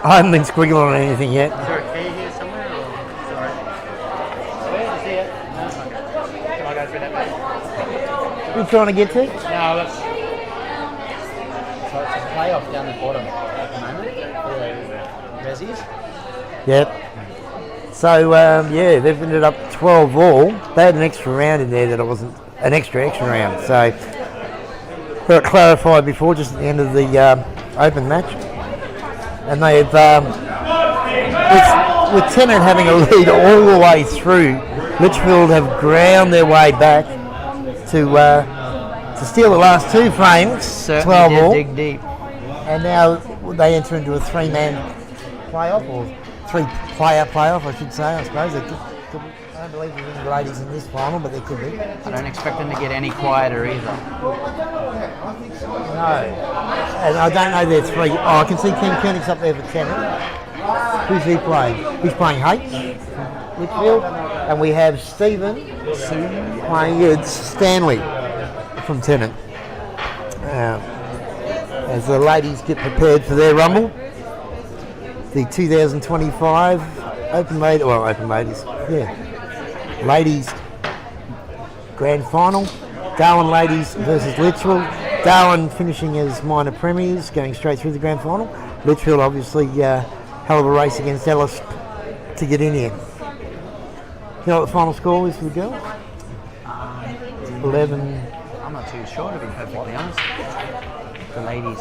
I haven't been squiggling on anything yet. Is there a key here somewhere? Or? Sorry. Where is it? No. Can I go through that way? What are you trying to get to? No, let's. So it's a playoff down the bottom at the moment. Resies. Yep. So, yeah, they've ended up 12 all. They had an extra round in there that it wasn't an extra round. So, got clarified before, just at the end of the open match. And they've, with Tennant having a lead all the way through, Litchfield have ground their way back to steal the last two frames, Certainly 12 did all. dig deep. And now they enter into a three-man playoff, or three-player playoff, I should say, I suppose. I don't believe there's any ladies in this final, but there could be. I don't expect them to get any quieter either. No. And I don't know their three. Oh, I can see Ken Koenig's up there for Tennant. Who's he playing? He's playing H, Litchfield. And we have Stephen playing Stanley from Tennant. As the ladies get prepared for their rumble. The 2025 Open Ladies, Ladies Grand Final. Darwin Ladies versus Litchfield. Darwin finishing as minor premiers, going straight through the Grand Final. Litchfield obviously hell of a race against Ellis to get in here. You know what the final score is for the girls? 11. I'm not too sure, to be perfectly honest. The ladies.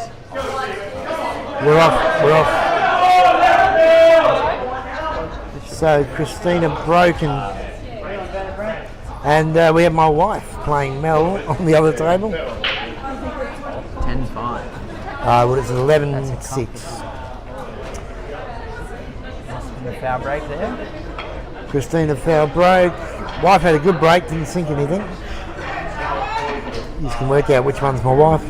We're off. So Christina broken, and we have my wife playing Mel on the other table. 10-5. Well, it's 11-6. The foul break there. Christina foul broke. Wife had a good break, didn't sink anything. You can work out which one's my wife.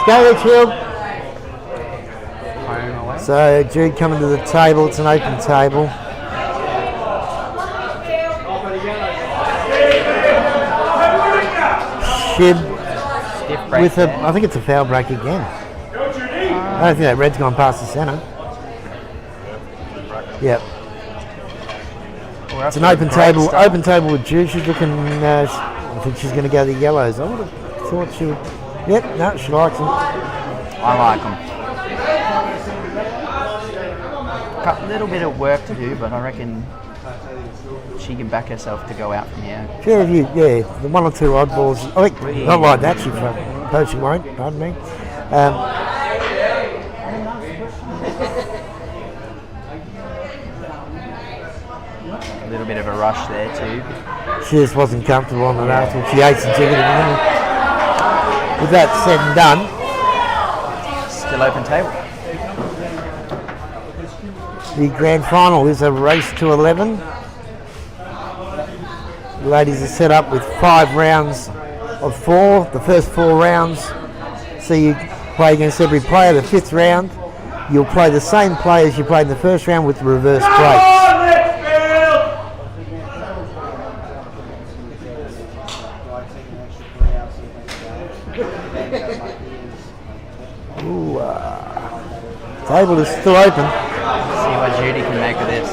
Go Litchfield. So Jude coming to the table, it's an open table. Shib with I think it's a foul break again. I don't think that red's gone past the centre. Yep. It's an open table with Jude. She's looking, I think she's going to go the yellows. I would have thought she would. Yep, no, she likes them. I like them. A little bit of work to do, but I reckon she can back herself to go out from here. Sure, the one or two oddballs. I think not like that. She won't. Pardon me. A little bit of a rush there too. She just wasn't comfortable on the last one. She ate some chicken. With that said and done, still open table. The grand final is a race to 11. The ladies are set up with 5 rounds of 4. The first 4 rounds, so you play against every player. The 5th round, you'll play the same play as you played in the first round with reverse breaks. Table is still open. See what Judy can make of this.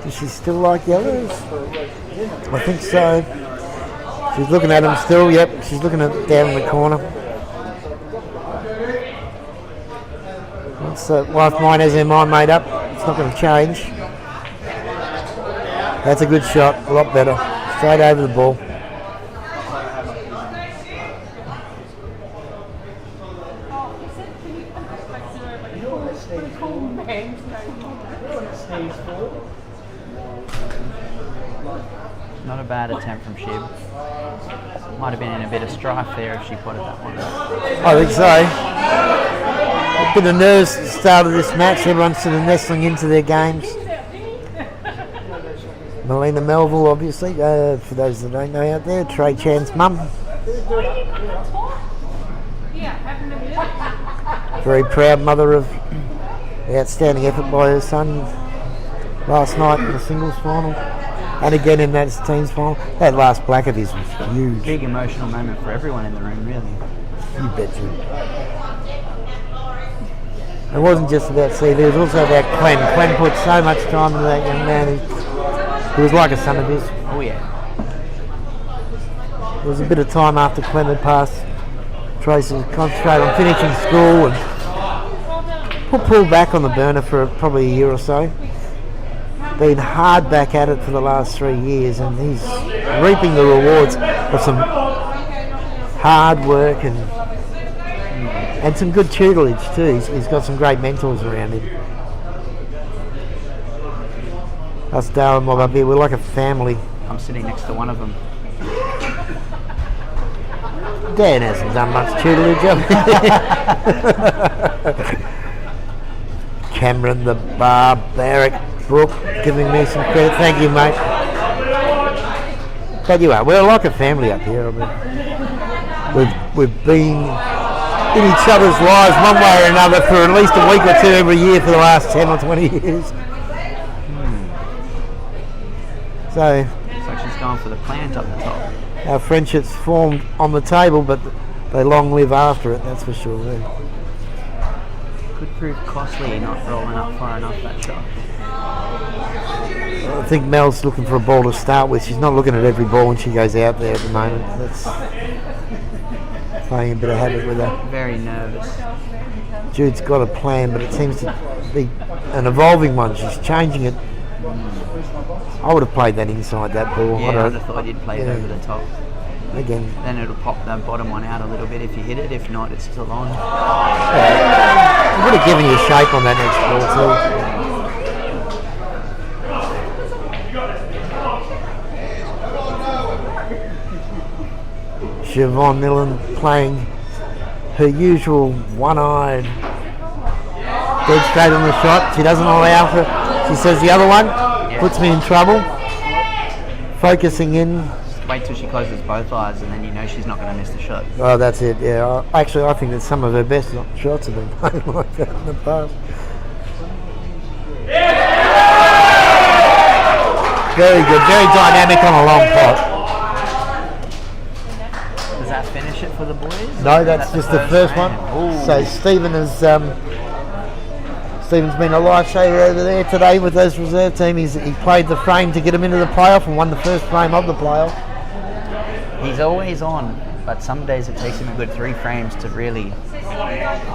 Does she still like yellows? I think so. She's looking at them still. Yep, she's looking at down in the corner. So wife mine has her mind made up. It's not going to change. That's a good shot. A lot better. Straight over the ball. Not a bad attempt from Shib. Might have been in a bit of strife there if she put it that one. I think so. A bit of nerves at the start of this match. Everyone's sort of nestling into their games. Melina Melville, obviously, for those that don't know out there, Trey Chan's mum. Very proud mother of the outstanding effort by her son last night in the singles final, and again in that teams final. That last black of his was huge. Big emotional moment for everyone in the room, really. You betcha. It wasn't just about CV, it was also about Clem. Clem put so much time into that young man. He was like a son of his. Oh yeah. There was a bit of time after Clem had passed. Tracy concentrated on finishing school and pulled back on the burner for probably a year or so. Been hard back at it for the last 3 years, and he's reaping the rewards of some hard work and some good tutelage too. He's got some great mentors around him. Us Darwin mob up here, we're like a family. I'm sitting next to one of them. Dan hasn't done much tutelage. Cameron the barbaric Brooke giving me some credit. Thank you, mate. But you are, we're like a family up here. I mean, we've been in each other's lives one way or another for at least a week or two every year for the last 10 or 20 years. So Looks like she's gone for the plant up the top. our friendships formed on the table, but they long live after it, that's for sure. Could prove costly not rolling up far enough that shot. I think Mel's looking for a ball to start with. She's not looking at every ball when she goes out there at the moment. That's playing a bit of havoc with her. Very nervous. Jude's got a plan, but it seems to be an evolving one. She's changing it. I would have played that inside that ball. Yeah, I would have thought you'd play it over the top. Again. Then it'll pop the bottom one out a little bit if you hit it. If not, it's still on. I would have given you shape on that next ball too. Siobhan Millen playing her usual one-eyed dead straight on the shot. She doesn't allow for, she says the other one puts me in trouble. Focusing in. Just wait till she closes both eyes and then you know she's not going to miss the shot. Oh, that's it, yeah. Actually, I think that some of her best shots have been played like that in the past. Very good, very dynamic on a long pot. Does that finish it for the boys? No, that's just the first one. Ooh. So Stephen has, Stephen's been a lifesaver over there today with those reserve team. He played the frame to get him into the playoff and won the first frame of the playoff. He's always on, but some days it takes him a good 3 frames to really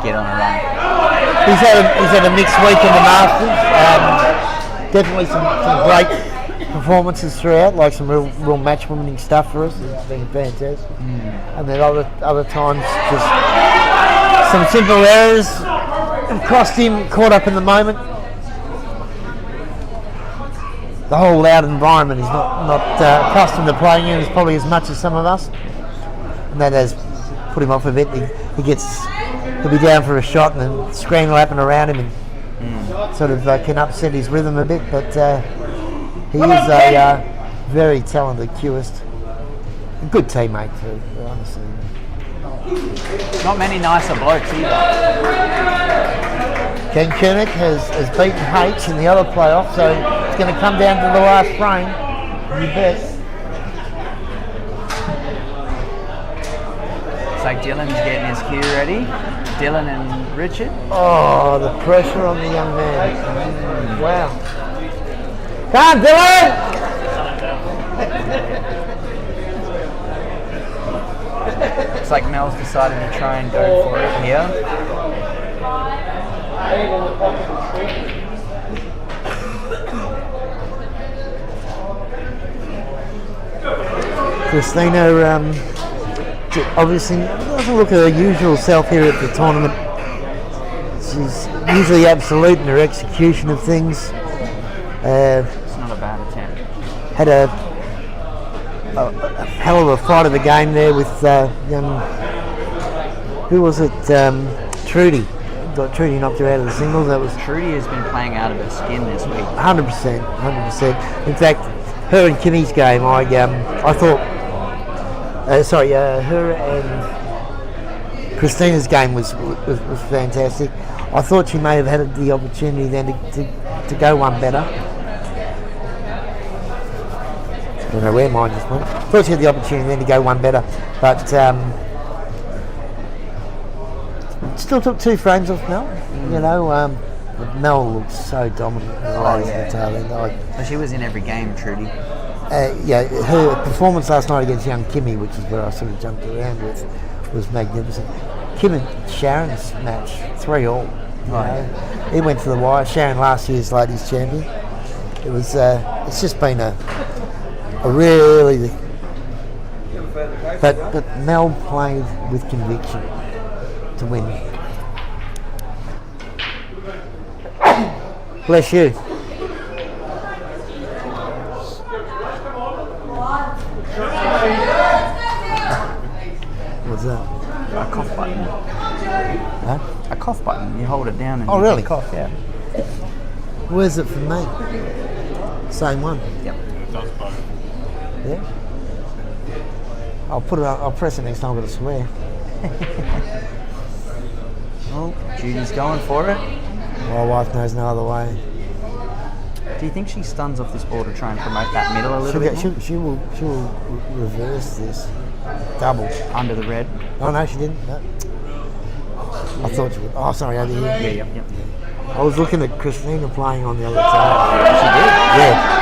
get on a run. He's had a mixed week in the Masters. Definitely some great performances throughout, like some real match winning stuff for us. It's been fantastic. And then other times just some simple errors have cost him, caught up in the moment. The whole loud environment is not accustomed to playing in as probably as much as some of us, and that has put him off a bit. He'll be down for a shot and then screen lapping around him and sort of can upset his rhythm a bit, but he is a very talented cueist. A good teammate too, honestly. Not many nicer blokes either. Ken Koenig has beaten H in the other playoff, so it's going to come down to the last frame. You bet. It's like Dylan's getting his cue ready. Dylan and Richard. Oh, the pressure on the young man. Wow. Come on, Dylan! Looks like Mel's decided to try and go for it here. Christina obviously doesn't look her usual self here at the tournament. She's usually absolute in her execution of things. It's not a bad attempt. Had a hell of a fight of the game there with young, who was it? Trudy. Got Trudy knocked her out of the singles. That was Trudy has been playing out of her skin this week. 100%. In fact, her and Kimmy's game, I thought Her and Christina's game was fantastic. I thought she may have had the opportunity then to go one better. I don't know where mine just went. Thought she had the opportunity then to go one better, but still took 2 frames off Mel. You know, Mel looked so dominant in the ladies at the tail end. But she was in every game, Trudy. Her performance last night against young Kimmy, which is where I sort of jumped around with, was magnificent. Kim and Sharon's match, 3-all. He went to the wire. Sharon, last year's ladies champion. It was. It's just been a really. But Mel played with conviction to win. Bless you. What's that? A cough button. Huh? A cough button. You hold it down and Oh, you really? cough, yeah. Where's it for me? Same one. Yep. Yeah. I'll put it. I'll press it next time I'm gonna swear. Oh, Judy's going for it. My wife knows no other way. Do you think she stuns off this ball to try and promote that middle a little bit more? She will reverse this. Double. Under the red. Oh no, she didn't. No. I thought she would. Oh, sorry, over here. Yep. I was looking at Christina playing on the other side. She did. Yeah.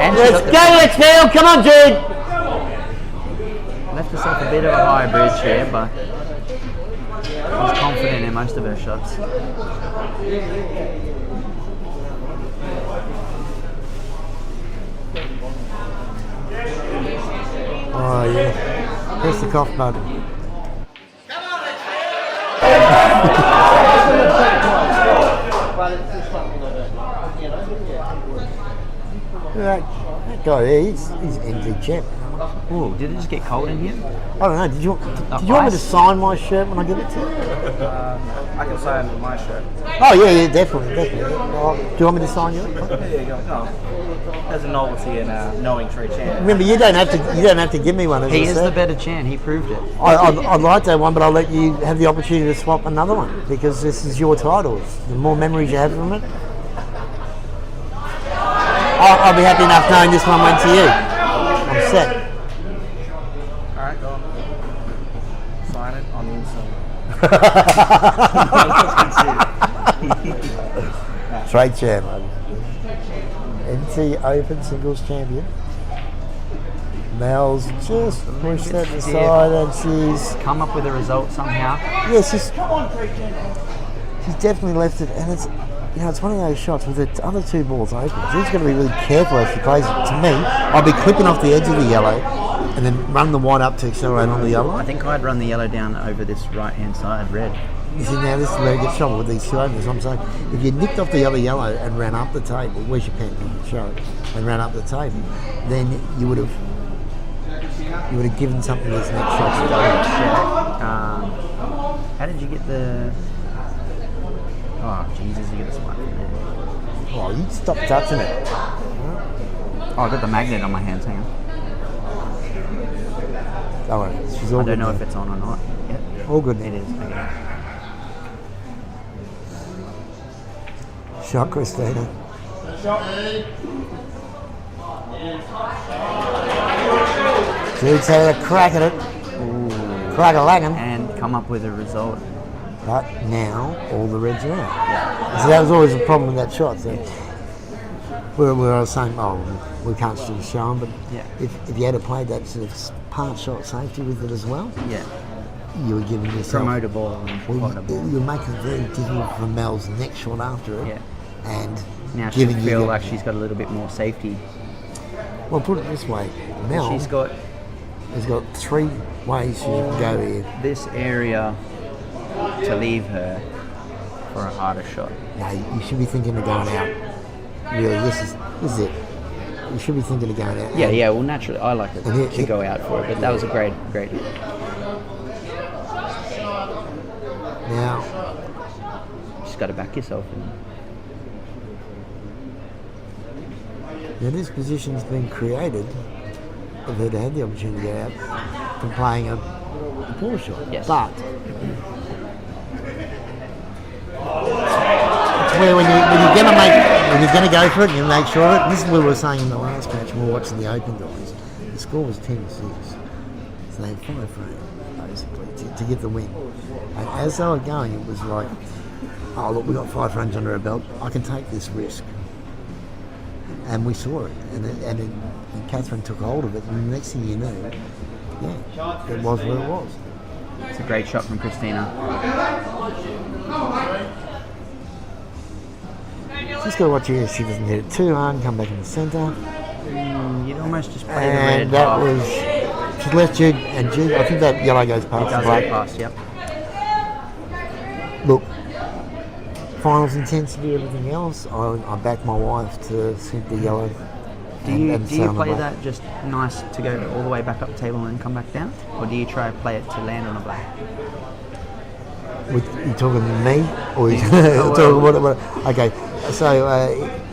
And Let's go, Litchfield! Come on, Jude! Left herself a bit of a high bridge here, but she's confident in most of her shots. Oh yeah. Press the cough button. That guy there, he's NG champ. Ooh, did it just get cold in here? I don't know. Did you want me to sign my shirt when I give it to you? I can sign my shirt. Oh yeah, definitely. Oh, do you want me to sign yours? There you go. No. There's a novelty in knowing Trey Chan. Remember, you don't have to give me one. As He I is said. the better Chan. He proved it. I'd like to have one, but I'll let you have the opportunity to swap another one because this is your title. The more memories you have from it, I'll be happy enough knowing this one went to you. I'm set. Alright, go. Sign it on the inside. Trade champ. NT Open Singles Champion. Mel's just pushed that aside and she's Come up with a result somehow. yeah, she's definitely left it, and it's it's one of those shots with the other 2 balls open. She's got to be really careful as she plays it. To me, I'll be clipping off the edge of the yellow and then run the white up to accelerate on the yellow. I think I'd run the yellow down over this right-hand side, red. You see, now this is where it gets trouble with these 2 opens. I'm saying, if you nicked off the other yellow and ran up the table, where's your pen? Show it. And ran up the table, then you would have given something this next shot. How did you get the... Oh, Jesus, you get the spike from there. Oh, you stop touching it. Oh, I got the magnet on my hands, hang on. Don't worry, she's all I good. don't know now. if it's on or not. Yep. All good. It is, okay. Shot, Christina. Jude's had a crack at it. Crack a lagging. And come up with a result. But now all the reds are out. Yeah. So that was always a problem with that shot. So where I was saying, we can't still show them, but Yeah. if you had played that sort of part shot safety with it as well, Yeah. you were giving yourself. Promote a ball and quad a ball. You're making it very difficult for Mel's next shot after it. Yeah. And Now she giving feel you like she's got a little bit more safety. well, put it this way, Mel She's got has got 3 ways she can go here. this area to leave her for a harder shot. No, you should be thinking of going out. Really, this is it. You should be thinking of going out. Yeah, well, naturally, I like it And it- to go out for it, but that was a great hit. Now, You just got to back yourself in. this position's been created of her to have the opportunity to go out from playing a poor shot. Yes. But it's where when you're gonna go for it, you make sure of it. This is what we were saying in the last match when we were watching the Open guys. The score was 10-6, so they had 5 frames basically to get the win. And as they were going, it was like, oh look, we got 5 frames under our belt. I can take this risk. And we saw it, and Catherine took hold of it, and the next thing you knew, yeah, it was where it was. It's a great shot from Christina. Just got to watch here. She doesn't hit it too hard. Come back in the centre. You'd almost just play the red. And that was she's left Jude and Jude. I think that yellow goes past. It does the black. go past. Yep. Look, finals intensity, everything else. I back my wife to sink the yellow. Do you play that just nice to go all the way back up the table and then come back down, or do you try to play it to land on a black? You talking to me, or you talking what? Okay, so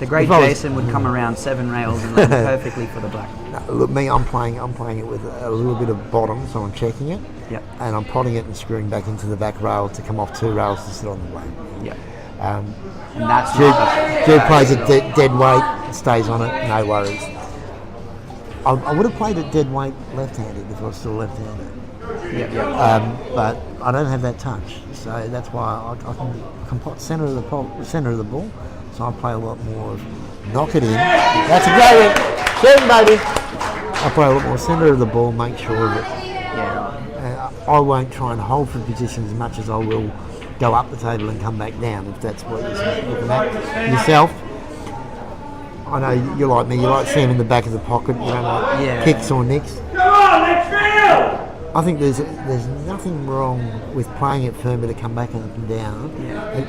the great Jason would come around 7 rails and land perfectly for the black. No, look, me, I'm playing it with a little bit of bottom, so I'm checking it. Yep. And I'm potting it and screwing back into the back rail to come off 2 rails to sit on the black. Yep. And that's Jude plays it dead weight, stays on it, no worries. I would have played it dead weight left-handed if I was still left-handed. But I don't have that touch, so that's why I can pot centre of the ball. So I play a lot more of knock it in. That's a great one, shoot, baby. I play a lot more centre of the ball, make sure that I won't try and hold for position as much as I will go up the table and come back down, if that's what you're looking at yourself. I know you're like me, you like seeing in the back of the pocket, you don't like kicks or nicks. Come on, Litchfield! I think there's nothing wrong with playing it firmer to come back and down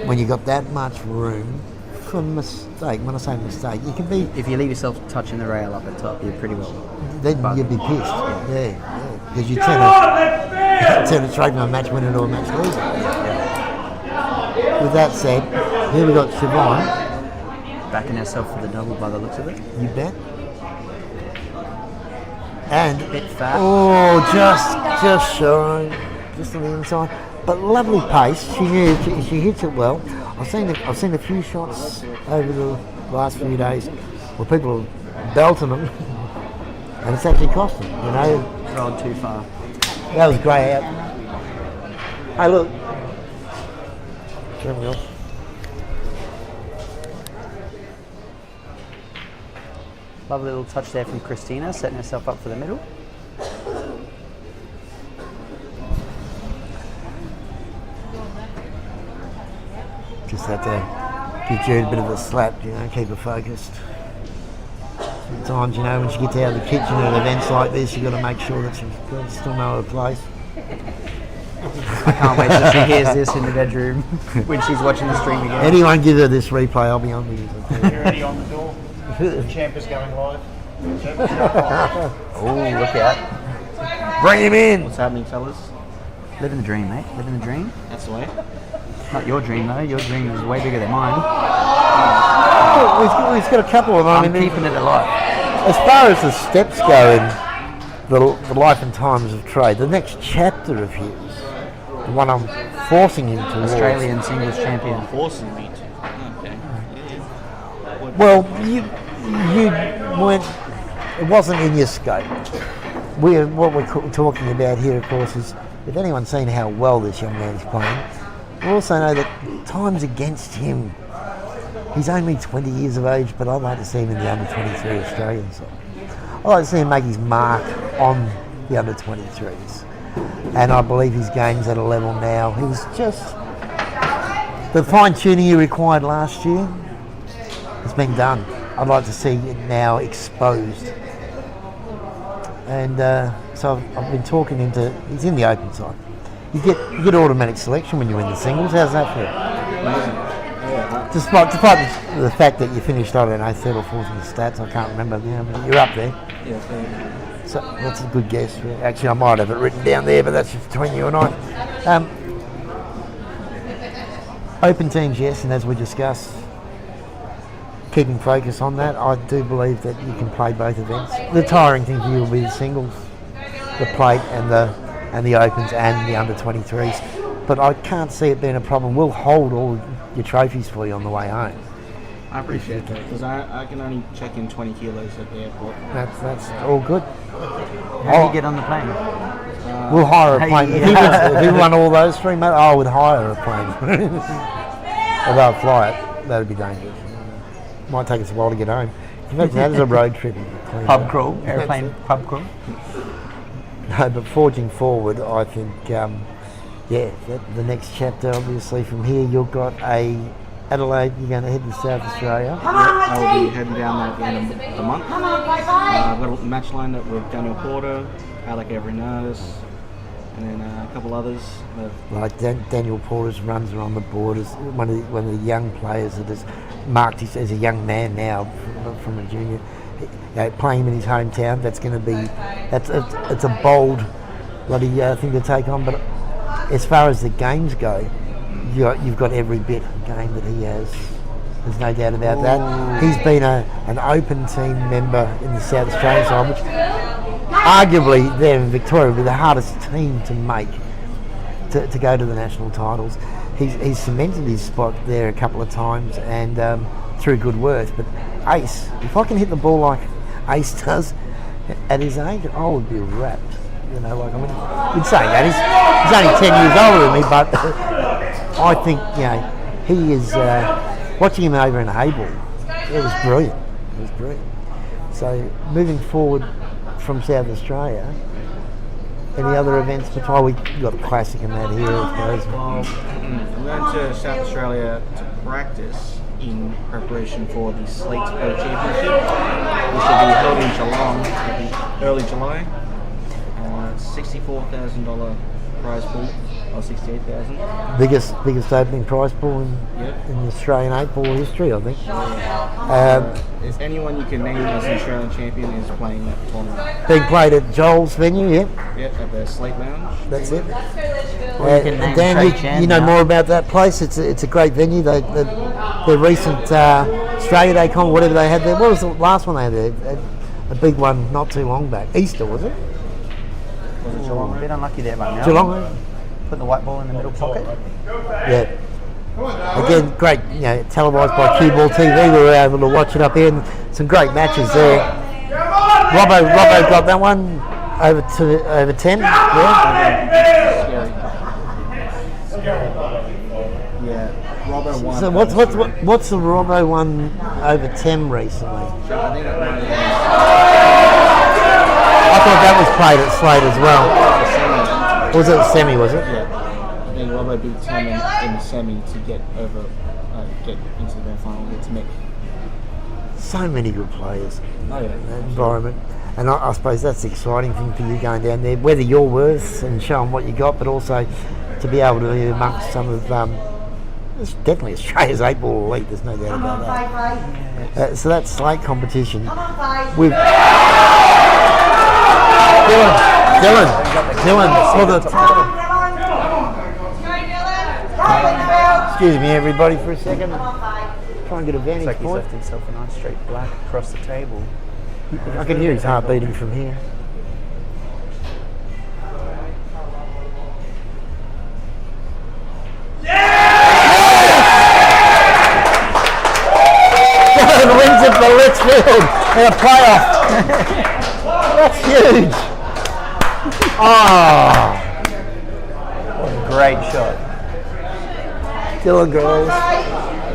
when you've got that much room for mistake. When I say mistake, you can be... If you leave yourself touching the rail up at top, you're pretty well... Then you'd be pissed, because you turn a trade from a match winner to a match loser. With that said, here we got Siobhan. Backing herself for the double by the looks of it. You bet. And bit fat. Oh, just showing, just on the inside, but lovely pace. She hits it well. I've seen a few shots over the last few days where people are belting them, and it's actually cost them. You know, rolled too far. That was grey out. Hey, look. Turn me off. Lovely little touch there from Christina, setting herself up for the middle. Just have to give Jude a bit of a slap, keep her focused. Sometimes, when she gets out of the kitchen at events like this, you've got to make sure that she's still know her place. I can't wait till she hears this in the bedroom when she's watching the stream again. Anyone give her this replay, I'll be on with you. You're already on the door. The champ is going live. Oh, look out. Bring him in. What's happening, fellas? Living the dream, mate. Living the dream. That's the way. Not your dream, though. Your dream is way bigger than mine. He's got a couple of them. I'm keeping it alive. As far as the steps go in the life and times of trade, the next chapter of his, the one I'm forcing him towards. Australian singles champion. Forcing me to. Okay. Well, you weren't. It wasn't in your scope. What we're talking about here, of course, is if anyone's seen how well this young man's playing, we also know that time's against him. He's only 20 years of age, but I'd like to see him in the under-23 Australian side. I'd like to see him make his mark on the under-23s. And I believe his game's at a level now. He was just... The fine-tuning he required last year has been done. I'd like to see it now exposed. And so I've been talking him to... He's in the open side. You get automatic selection when you win the singles. How's that feel? Amazing. Despite the fact that you finished, I don't know, 3rd or 4th in the stats, I can't remember, but you're up there. Yeah, So that's a good guess. Actually, I might have it written down there, but that's just between you and I. Open teams, yes, and as we discussed, keeping focus on that. I do believe that you can play both events. The tiring thing for you will be the singles, the plate and the opens and the under 23s. But I can't see it being a problem. We'll hold all your trophies for you on the way home. I appreciate that because I can only check in 20 kilos at the airport. That's all good. How do you get on the plane? We'll hire a plane. Yeah. If you run all those three, mate, I would hire a plane. Although I'd fly it, that'd be dangerous. Might take us a while to get home. Imagine that as a road trip. Pub crawl, airplane pub crawl. No, but forging forward, I think, the next chapter, obviously, from here, you've got Adelaide, you're going to head to South Australia. I'll be heading down there at the end of the month. I've got a match lined up with Daniel Porter, Alec Everinatis, and then a couple others. Like Daniel Porter's runs are on the borders. One of the young players that has marked as a young man now from a junior. Playing him in his hometown, that's going to be it's a bold bloody thing to take on. But as far as the games go, you've got every bit of game that he has. There's no doubt about that. He's been an open team member in the South Australian side, which arguably there in Victoria will be the hardest team to make to go to the national titles. He's cemented his spot there a couple of times and through good work. But Ace, if I can hit the ball like Ace does at his age, I would be wrapped. You'd say that he's only 10 years older than me, but I think he is watching him over in Hayball. It was brilliant. It was brilliant. So moving forward from South Australia, any other events? We've got a classic and that here, I suppose. I'm going to South Australia to practice in preparation for the Slates Pro Championship, which will be held in Geelong, I think early July. $64,000 prize pool, or $68,000. Biggest opening prize pool in the Australian 8-ball history, I think. If anyone you can name as an Australian champion is playing that tournament. Being played at Joel's venue, yeah. Yeah, at the Slate Lounge. That's it. Dan, you know more about that place. It's a great venue. The recent Australia Day con, whatever they had there. What was the last one they had there? A big one not too long back. Easter, was it? Was it Geelong? A bit unlucky there, mate. Geelong. Put the white ball in the middle pocket. Yeah. Again, great, televised by CueballTV. We were able to watch it up here, and some great matches there. Robbo got that one over 10. Yeah, Robbo won. So what's the Robbo one over 10 recently? I thought that was played at Slade as well. Was it a semi? Was it? Yeah, I think Robbo beat Tim in the semi to get into the grand final against Mick. So many good players. Oh yeah. That environment. And I suppose that's the exciting thing for you going down there, whether you're worth and show them what you got, but also to be able to be amongst some of it's definitely Australia's 8-ball elite, there's no doubt about that. So that's Slate competition. With Dylan, for the excuse me everybody for a second. Try and get a vantage Looks like he's point. left himself a nice straight black across the table. I can hear his heart beating from here. Dylan wins it for Litchfield in a playoff. That's huge. Oh, What a great shot. Dylan goes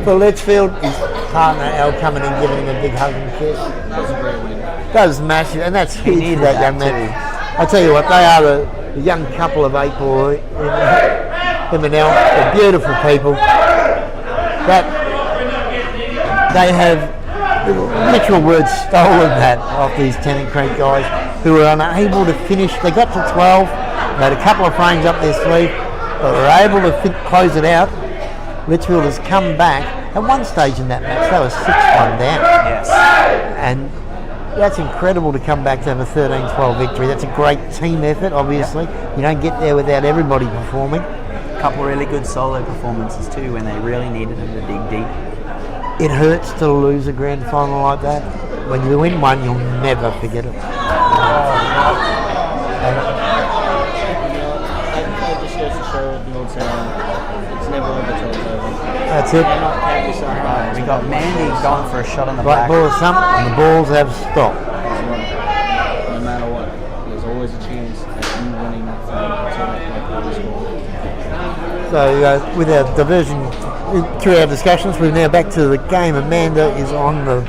for Litchfield. His partner Al coming in, giving him a big hug and kiss. That was a great win. That was massive, and that's huge needed for that that young man. I tell you what, they are the young couple of 8-ball him and Al. They're beautiful people. That they have literal words stolen that off these Tennant Creek guys who were unable to finish. They got to 12. They had a couple of frames up their sleeve, but were able to close it out. Litchfield has come back. At one stage in that match, they were 6-1 down. Yes. And that's incredible to come back to have a 13-12 victory. That's a great team effort, obviously. You don't get there without everybody performing. A couple really good solo performances too when they really needed them to dig deep. it hurts to lose a grand final like that. When you win one, you'll never forget it. That just goes to show the old saying, it's never over till it's over. That's it. Cannot count yourself out. We got Mandy going for a shot on the Black black. ball is something, and the balls have stopped. No matter what, there's always a chance of you winning that final until that black ball is scored. So with our diversion through our discussions, we're now back to the game. Amanda is on the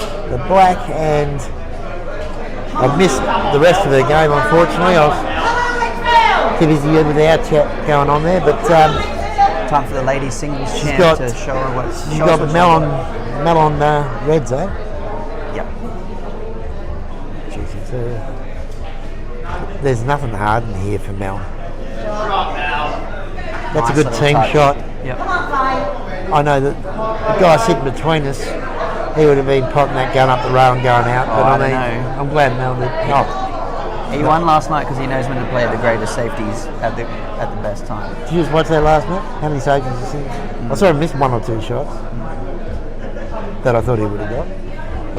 black, and I've missed the rest of the game, unfortunately. I was too busy with our chat going on there, but Time for the ladies singles champ got- to show her what she's got Mel on reds, eh? Yep. Jeez, there's nothing hard in here for Mel. That's a good Nice team little touch. shot. Yep. I know that the guy sitting between us, he would have been potting that gun up the rail and going out. But I I don't mean, know. I'm glad Mel did. Oh, He won last night because he knows when to play the greatest safeties at the best time. did you just watch that last match? How many saves did you see? I saw him miss one or two shots that I thought he would have got. I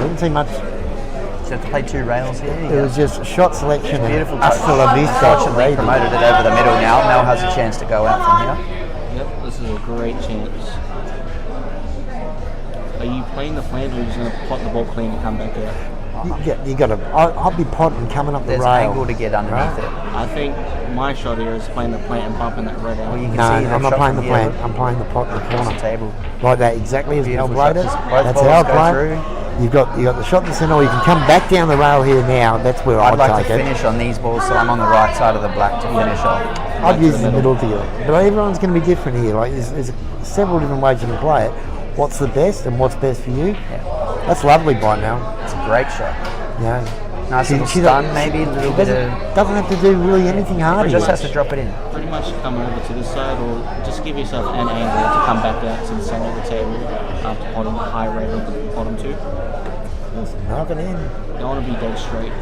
didn't see much. So you have to play two rails here. It was just shot selection. Beautiful and touch. hasta la vista, Fortunately, baby. promoted it over the middle now. Mel has a chance to go out from here. Yep, this is a great chance. Are you playing the flange or are you just going to pot the ball clean and come back out? You got to. I'll be potting coming up the There's rail. angle to get underneath it. I think my shot here is playing the plant and bumping that red out. Well, you can No, see the I'm not shot playing from the here. plant. I'm playing the pot in the Across the corner. table. Like that, exactly as Mel Beautiful played it. shot. Both That's balls how I go play. through. You've got the shot in the centre, or you can come back down the rail here now. That's where I'd I'd like take to it. finish on these balls, so I'm on the right side of the black to finish off. I'd use the middle deal. But everyone's going to be different here. Like there's several different ways you can play it. What's the best and what's best for you? Yeah. That's lovely by now. It's a great shot. Yeah. Nice little stun, maybe a little bit of. Doesn't have to do really anything hard. Or just here. has to drop it in. Pretty much come over to this side or just give yourself an angle to come back out to the centre of the table after potting the high rate of the bottom two. Just knock it in. You don't want to be dead straight.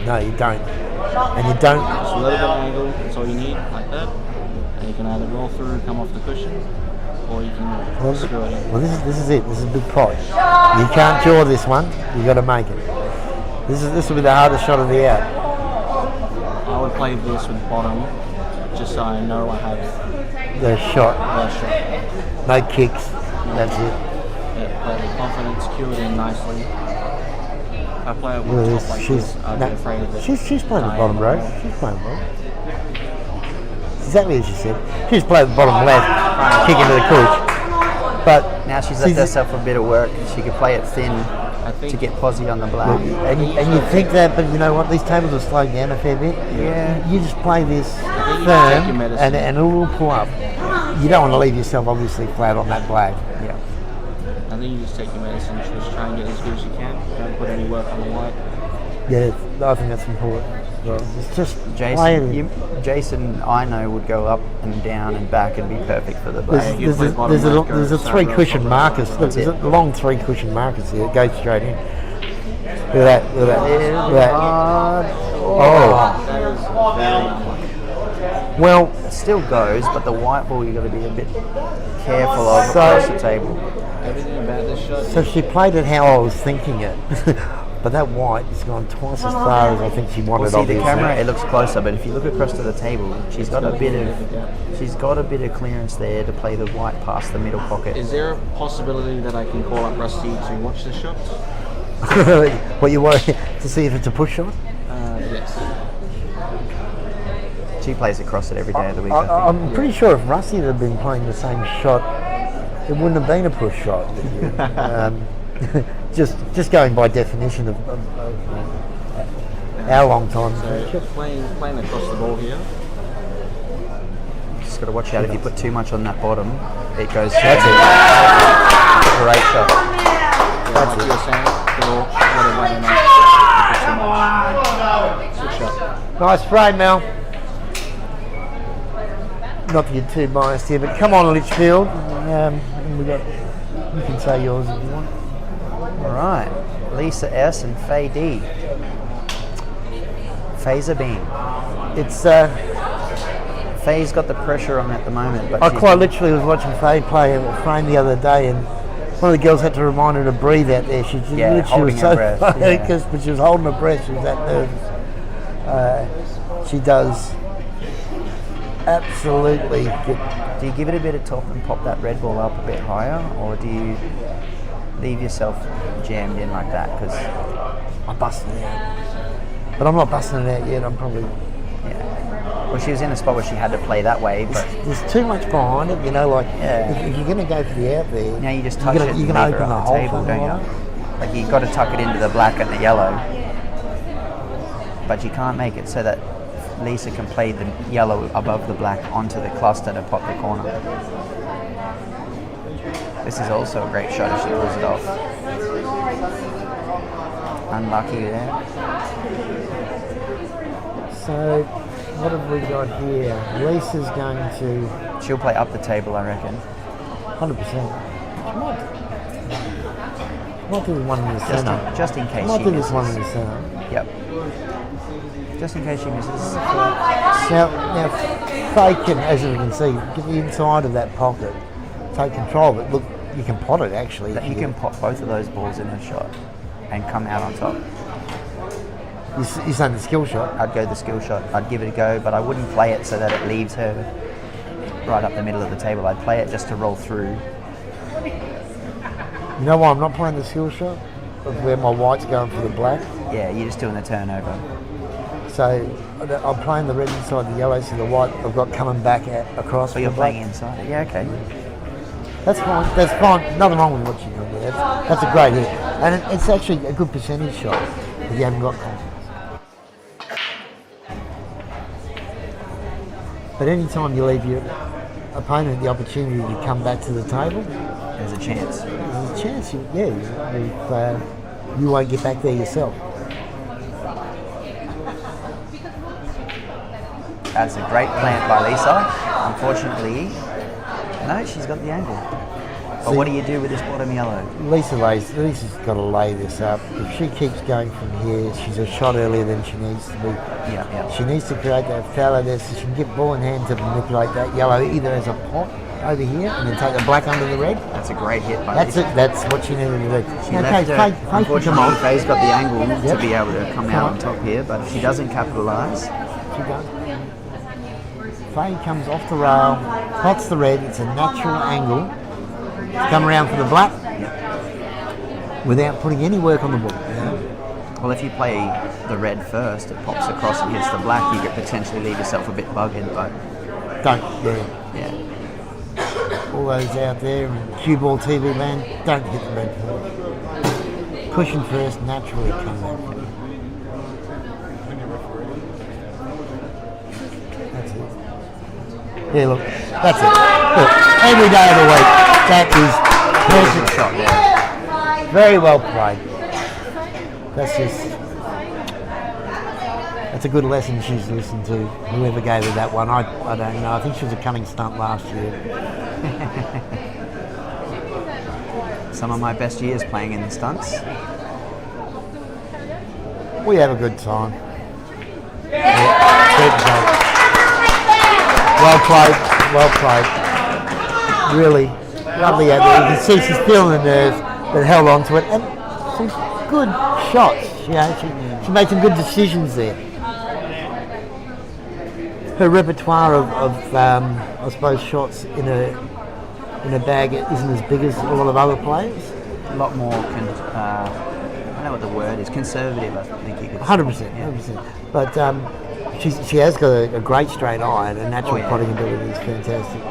No, you don't. And you don't. Just a little bit of angle, that's all you need, like that. And you can either roll through, come off the cushion, or you can screw it in. Well, this is it. This is a big pot. You can't jaw this one. You got to make it. This will be the hardest shot of the out. I would play this with bottom, just so I know I have The shot. the shot. No kicks. That's it. Yeah, play with confidence, cue it in nicely. If I play it Look with at top this. like She's this, I'd no, be afraid of it. she's playing the dying bottom on row. ball. She's playing the bottom. Exactly as you said. She's playing the bottom left, kick into the cooch. But Now she's see, left herself a bit of work. She could play it thin I think to get posy on the black. and you think that, but you know what? These tables are slowing down a fair bit. Yeah. You just play this you take your firm, medicine. and it will pull up. You don't want to leave yourself obviously flat on that black. Yeah. I think you just take your medicine, just try and get as good as you can. Don't put any work on the white. Yeah, I think that's important. Well, it's just Jason, playing. Jason, I know would go up and down and back and be perfect for the black. you play bottom left, go There's a side three row, cushion top markers. row, Look, there's a long three cushion markers here. It goes straight in. Look at that. Look at that. Look at that. Oh. That is very unlucky. Well, It still goes, but the white ball you've got to be a bit careful of So- across the table. Everything about this shot. so she played it how I was thinking it. But that white has gone twice as far as I think she wanted. Well, see the obviously. camera, it looks closer, but if you look across to the table, she's got a bit of clearance there to play the white past the middle pocket. Is there a possibility that I can call up Rusty to watch the shot? What you want to see if it's a push shot? Yes. She plays across it every day of the week. I think. I'm pretty sure if Rusty had been playing the same shot, it wouldn't have been a push shot. Just going by definition of our long time. So playing across the ball here. Just got to watch out if you put too much on that bottom, it goes. That's it. Great shot. Yeah, like you were saying, they'll let it run enough. Good shot. Nice frame, Mel. Not to get too biased here, but come on, Litchfield. And we got. You can say yours if you want. All right, Lisa S and Faye D. Faye's a beam. It's. Faye's got the pressure on at the moment, but I she's quite literally was watching Faye play a frame the other day, and One of the girls had to remind her to breathe out there. She holding was her so breath, but she was holding her breath. She was that nervous. She does absolutely get. Do you give it a bit of top and pop that red ball up a bit higher, or do you leave yourself jammed in like that? Because I'm busting it out. But I'm not busting it out yet. I'm probably. Well, she was in a spot where she had to play that way, but There's too much behind it, you know. Like if you're going to go for the out there, now you just touch it. You can and leave open her the on whole table, thing, don't you? Like you've got to tuck it into the black and the yellow, but you can't make it so that Lisa can play the yellow above the black onto the cluster to pop the corner. This is also a great shot if she pulls it off. Unlucky there. So, what have we got here? Lisa's going to She'll play up the table, I reckon. 100%. Might do one in the centre. Just in case Might she do this one in misses. the centre. Yep. Just in case she misses. Now, Faye can, as you can see, get the inside of that pocket, take control of it. Look, you can pot it actually. You can pop both of those balls in a shot and come out on top. You're saying the skill shot? I'd go the skill shot. I'd give it a go, but I wouldn't play it so that it leaves her right up the middle of the table. I'd play it just to roll through. You know why I'm not playing the skill shot? Of where my white's going for the black. Yeah, you're just doing the turnover. So I'm playing the red inside the yellow, so the white I've got coming back across. So you're playing inside. Yeah, okay. That's fine. That's fine. Nothing wrong with what you're doing there. That's a great hit, and it's actually a good percentage shot if you haven't got confidence. But any time you leave your opponent the opportunity to come back to the table, There's a chance. there's a chance you won't get back there yourself. That's a great plant by Lisa. Unfortunately, no, she's got the angle. But what do you do with this bottom yellow? Lisa's got to lay this up. If she keeps going from here, she's a shot earlier than she needs to be. Yeah. She needs to create that fallow there so she can get ball in hand to manipulate that yellow either as a pop over here and then take the black under the red. That's a great hit by That's Lisa. it. That's what she needed to do. She left her. Faye Unfortunately, Faye's got the angle Yep. to be able to come out on top here, but if she doesn't capitalise, She does. Faye comes off the rail, pots the red. It's a natural angle. Come around for the black without putting any work on the ball. well, if you play the red first, it pops across and hits the black, you could potentially leave yourself a bit bugged, but Don't. yeah. All those out there in CueballTV land, don't hit the red first. Pushing first, naturally come back. That's it. Yeah, look, that's it. Look, every day of the week, that is perfect shot there. Very well played. That's a good lesson she's listened to. Whoever gave her that one, I don't know. I think she was a cunning stunt last year. Some of my best years playing in the stunts. We have a good time. Well played. Really lovely out there. You can see she's feeling the nerves, but held on to it. And some good shots. She made some good decisions there. Her repertoire of I suppose, shots in a bag isn't as big as a lot of other players. A lot more, I don't know what the word is, conservative, I think you could say. 100%. But she has got a great straight eye, and her natural potting ability is fantastic.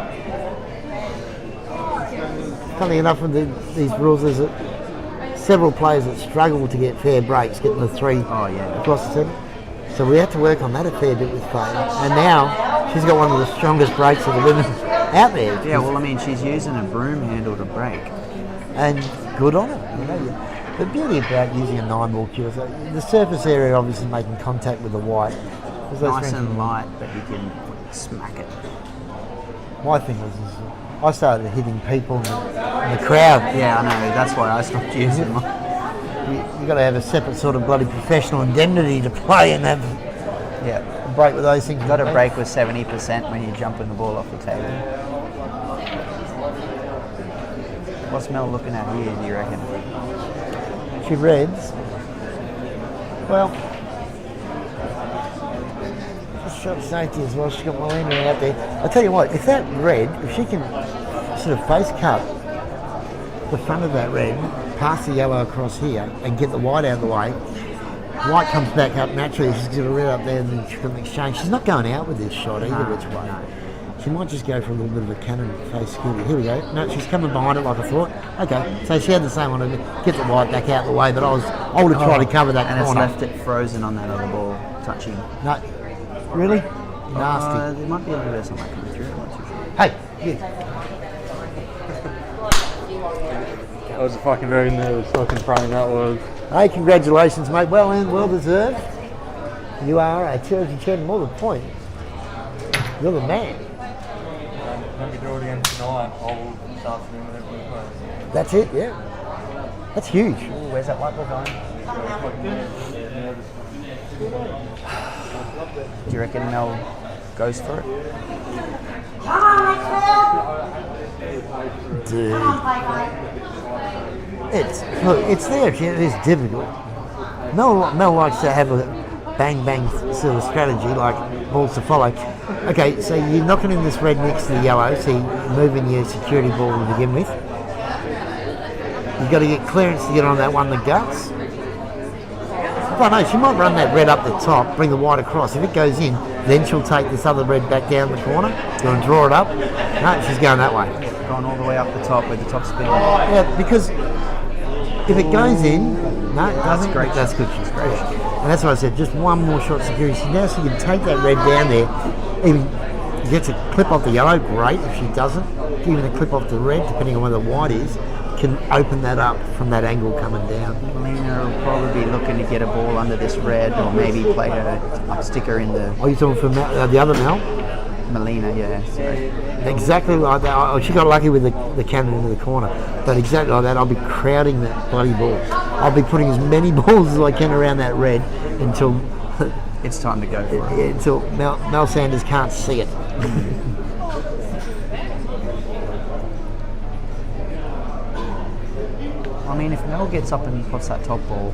Funny enough, with these rules, there's several players that struggle to get fair breaks, getting the three across the table. So we had to work on that a fair bit with Faye. And now she's got one of the strongest breaks of the women out there. Yeah, well, I mean, she's using a broom handle to break. And good on her. The beauty about using a 9-ball cue is that the surface area obviously making contact with the white. Nice and light, but you can smack it. My thing is I started hitting people in the crowd. Yeah, I know, that's why I stopped using mine. You got to have a separate sort of bloody professional indemnity to play and have break with those things. You've got to break with 70% when you're jumping the ball off the table. What's Mel looking at here, do you reckon? She reds. Well, just shot safety as well. She's got Melina out there. I'll tell you what, if that red, if she can sort of face cut the front of that red, pass the yellow across here, and get the white out of the way, white comes back up naturally. She's got a red up there, and then she's got an exchange. She's not going out with this shot either which way. She might just go for a little bit of a cannon face scooter. Here we go. No, she's coming behind it like I thought. Okay, so she had the same one to get the white back out of the way, but I would have tried to cover that and corner. And it's left it frozen on that other ball, touching. No, really? Nasty. There might be a little bit of something coming through. I'm not too sure. Hey, yeah. I was fucking very nervous looking frame that was. Hey, congratulations, mate. Well earned, well deserved. You are a charity champion. More than the point, you're the man. When we do it again tonight, I'll start doing whatever we play. That's it, yeah. That's huge. Ooh, where's that light bulb going? Do you reckon Mel goes for it? Dude. It's there. It is difficult. Mel likes to have a bang sort of strategy, like balls to follow. Okay, so you're knocking in this red next to the yellow, so you're moving your security ball to begin with. You've got to get clearance to get on that one that guts. But no, she might run that red up the top, bring the white across. If it goes in, then she'll take this other red back down the corner. Going to draw it up. No, she's going that way. Going all the way up the top with the top spin. Yeah, because if it goes in, no, it doesn't. Great. That's good. She's great. And that's what I said. Just one more shot security. So now she can take that red down there. Even gets a clip off the yellow. Great. If she doesn't, even a clip off the red, depending on where the white is, can open that up from that angle coming down. Melina will probably be looking to get a ball under this red, or maybe play a sticker in the. Are you talking from the other Mel? Melina, yeah. Sorry. Exactly like that. She got lucky with the cannon into the corner, but exactly like that. I'll be crowding that bloody ball. I'll be putting as many balls as I can around that red until it's time to go for it. Until Mel Sanders can't see it. I mean, if Mel gets up and puts that top ball,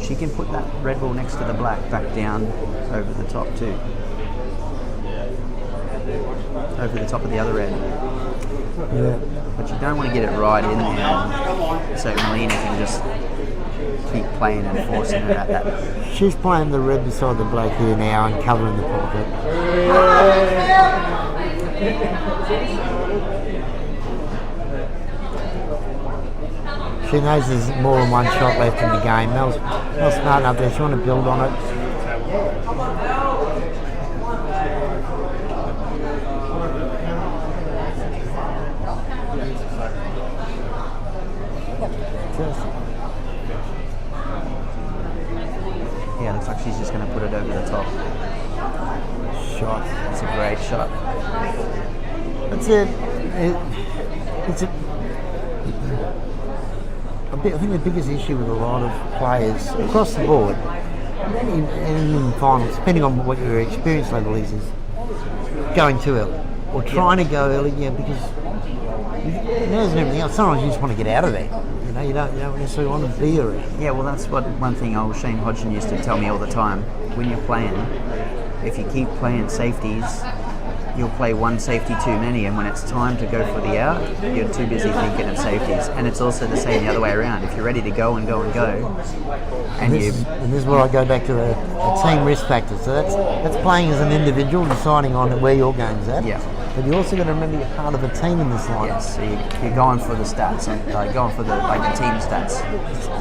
she can put that red ball next to the black back down over the top too. Over the top of the other red. Yeah. But you don't want to get it right in there, so Melina can just keep playing and forcing her at that. She's playing the red beside the black here now and covering the pocket. She knows there's more than one shot left in the game. Mel's smart enough there. She want to build on it. Yeah, looks like she's just going to put it over the top. Shot. It's a great shot. That's it. I think the biggest issue with a lot of players across the board, in finals, depending on what your experience level is going too early or trying to go early. Yeah, because nerves and everything else. Sometimes you just want to get out of there. You don't necessarily want to be around. Yeah, well, that's one thing old Shane Hodgson used to tell me all the time. When you're playing, if you keep playing safeties, you'll play one safety too many, and when it's time to go for the out, you're too busy thinking of safeties. And it's also the same the other way around. If you're ready to go and go and go, and this is where I go back to the team risk factor. So that's playing as an individual, deciding on where your game's at. Yeah. But you also got to remember you're part of a team in this line. Yes, so you're going for the stats, and going for the team stats.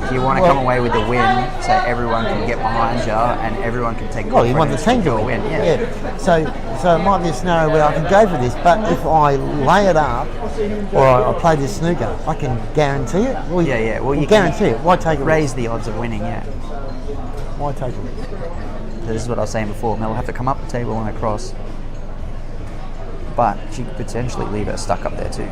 If you want to come away with a win, so everyone can get behind you and everyone can take. Well, you want the team to win. Yeah. So it might be a scenario where I can go for this, but if I lay it up or I play this snooker, I can guarantee it. Well, Well, you guarantee it. Why take it? Raise the odds of winning. Yeah. Why take it? This is what I was saying before. Mel will have to come up the table and across. But she could potentially leave her stuck up there too.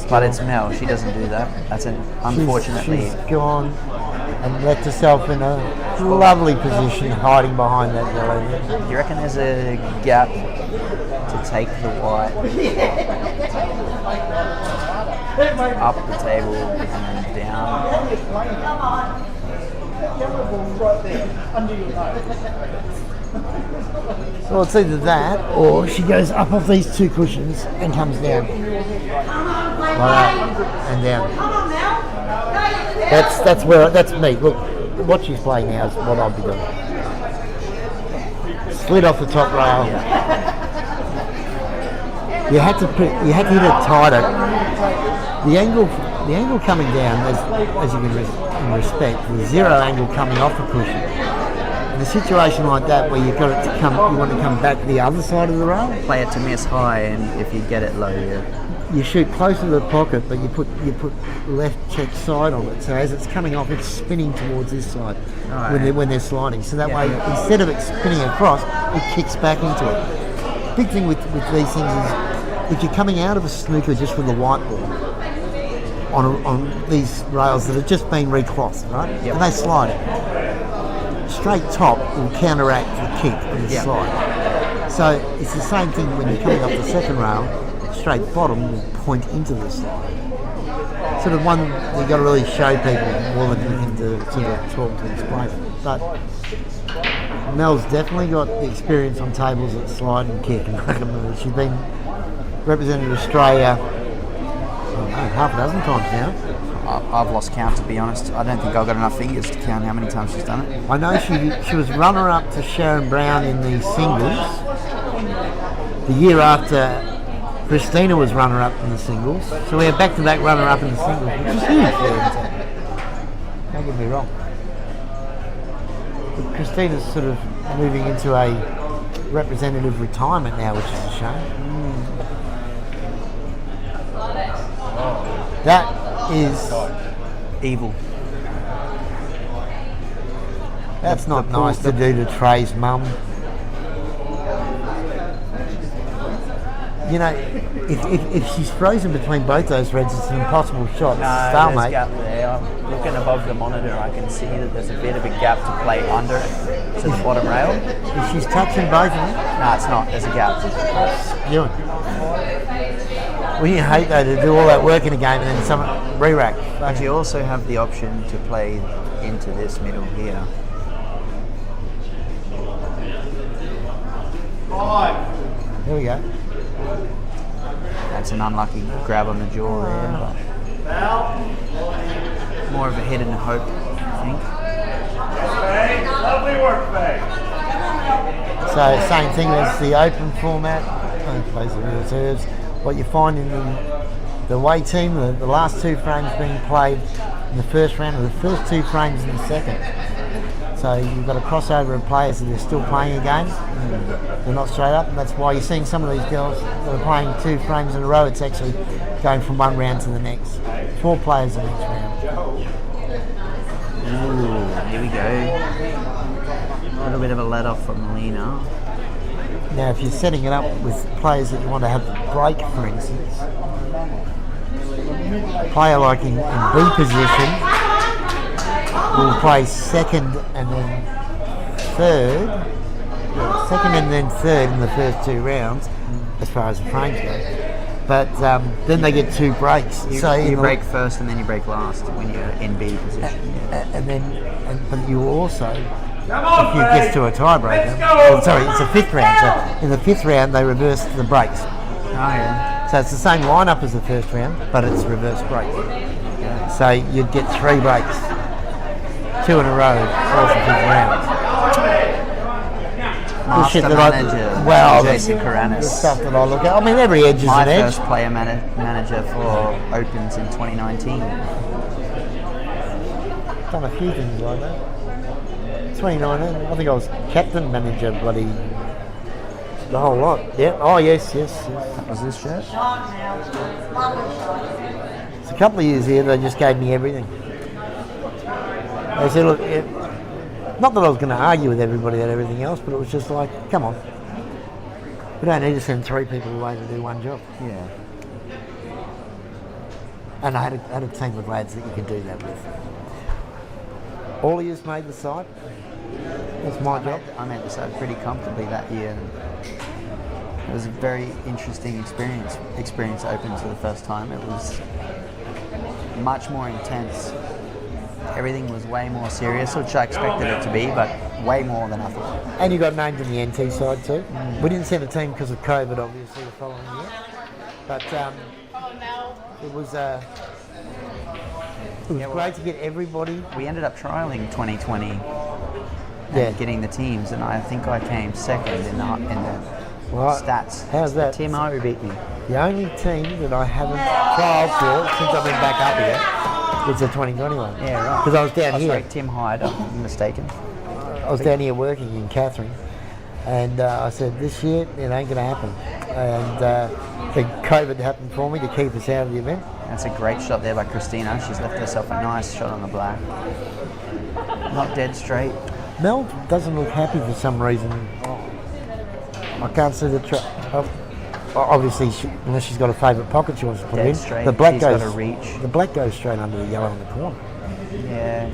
But it's Mel. She doesn't do that. That's unfortunately. She's gone and left herself in a lovely position, hiding behind that yellow. Do you reckon there's a gap to take the white? up the table and then down. So it's either that, or she goes up off these two cushions and comes down. Like that, and down. That's me. Look, what she's playing now is what I'll be doing. Slid off the top rail. You had to hit it tighter. The angle coming down, as you can respect, the zero angle coming off the cushion. In a situation like that, where you want to come back to the other side of the rail. Play it to miss high, and if you get it low, You shoot closer to the pocket, but you put left check side on it. So as it's coming off, it's spinning towards this side when they're sliding. So that way, instead of it spinning across, it kicks back into it. Big thing with these things is if you're coming out of a snooker just with a white ball on these rails that have just been reclothed, right? Yep. And they slide it. Straight top will counteract the kick and the slide. So it's the same thing when you're coming up the second rail. Straight bottom will point into the slide. Sort of one you've got to really show people more than anything to sort of talk to explain it. But Mel's definitely got the experience on tables that slide and kick. And she's been represented Australia half a dozen times now. I've lost count, to be honest. I don't think I've got enough fingers to count how many times she's done it. I know she was runner-up to Sharon Brown in the singles. The year after Christina was runner-up in the singles. So we had back-to-back runner-up in the singles, which is huge. Don't get me wrong. But Christina's sort of moving into a representative retirement now, which is a shame. That is evil. That's not nice to do to Trey's mum. You know, if she's frozen between both those reds, it's an impossible shot. No, Stalemate. there's a gap there. I'm looking above the monitor. I can see that there's a bit of a gap to play under it to the bottom rail. If she's touching both of them, No, it's not. There's a gap. spewing. Wouldn't you hate though to do all that work in a game and then someone re-rack? But you also have the option to play into this middle here. Here we go. That's an unlucky grab on the jaw there. But more of a hit and a hope, I think. Lovely work, Faye. So same thing as the open format. Plays the reserves. What you find in the away team, the last two frames being played in the first round, and the first two frames in the second. So you've got a crossover of players that are still playing a game. They're not straight up, and that's why you're seeing some of these girls that are playing 2 frames in a row. It's actually going from one round to the next. 4 players in each round. Ooh, here we go. A little bit of a let off from Melina. Now, if you're setting it up with players that you want to have break, for instance, a player like in B position will play second and then third. Second and then third in the first 2 rounds, as far as the frames go. But then they get 2 breaks. You break first and then you break last when you're in B position. But you also, if you get to a tiebreaker, well, sorry, it's a 5th round. So in the 5th round, they reverse the breaks. Oh yeah. So it's the same lineup as the first round, but it's reverse breaks. Okay. So you'd get 3 breaks, 2 in a row, 4th and 5th rounds. Master manager, Jason the Karanis. stuff that I look at. I mean, every edge is My an edge. first player manager for Opens in 2019. Done a few things like that. 2019, I think I was captain manager, bloody the whole lot. Yeah. Oh yes. That was this shirt? It's a couple of years here. They just gave me everything. They said, look, not that I was going to argue with everybody about everything else, but it was just like, come on, we don't need to send 3 people away to do one job. Yeah. And I had a team of lads that you could do that with. All of yous made the side. That's my job. I made the side pretty comfortably that year. It was a very interesting experience Opens for the first time. It was much more intense. Everything was way more serious, which I expected it to be, but way more than I thought. And you got named in the NT side too. We didn't send a team because of COVID, obviously, the following year. But it was great to get everybody. We ended up trialling 2020 and Yeah. getting the teams, and I think I came second in the Right. stats. How's that? Tim O beat me. The only team that I haven't trialled for since I've been back up here was the 2021. Yeah, right. Because I was down here. Sorry, Tim Hyde, I'm mistaken. I was down here working in Catherine, and I said, this year it ain't going to happen. And the COVID happened for me to keep us out of the event. That's a great shot there by Christina. She's left herself a nice shot on the black. Not dead straight. Mel doesn't look happy for some reason. I can't see the obviously, unless she's got a favourite pocket she wants to put Dead in. straight. The black She's goes. got a reach. The black goes straight under the yellow in the corner. Yeah.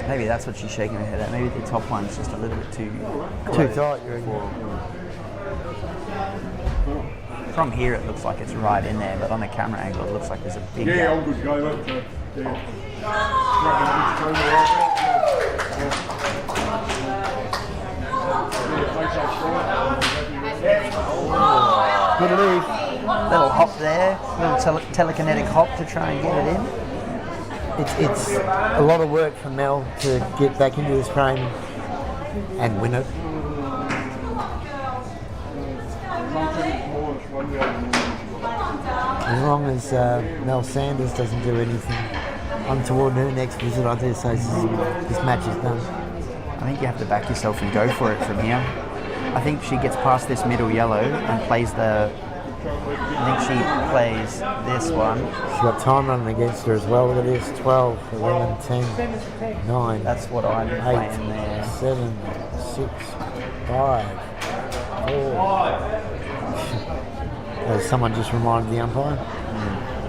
Maybe that's what she's shaking her head at. Maybe the top one's just a little bit too tight, you reckon? From here it looks like it's right in there, but on the camera angle it looks like there's a big Yeah, gap. all good go. Good lead. Little hop there, little telekinetic hop to try and get it in. It's a lot of work for Mel to get back into this frame and win it. As long as Mel Sanders doesn't do anything untoward in her next visit, I do say this match is done. I think you have to back yourself and go for it from here. I think she gets past this middle yellow and plays I think she plays this one. She's got time running against her as well. Look at this, 12, 11, 10, 9, That's what I'm 8, playing there. 7, 6, 5, 4. Someone just reminded the umpire.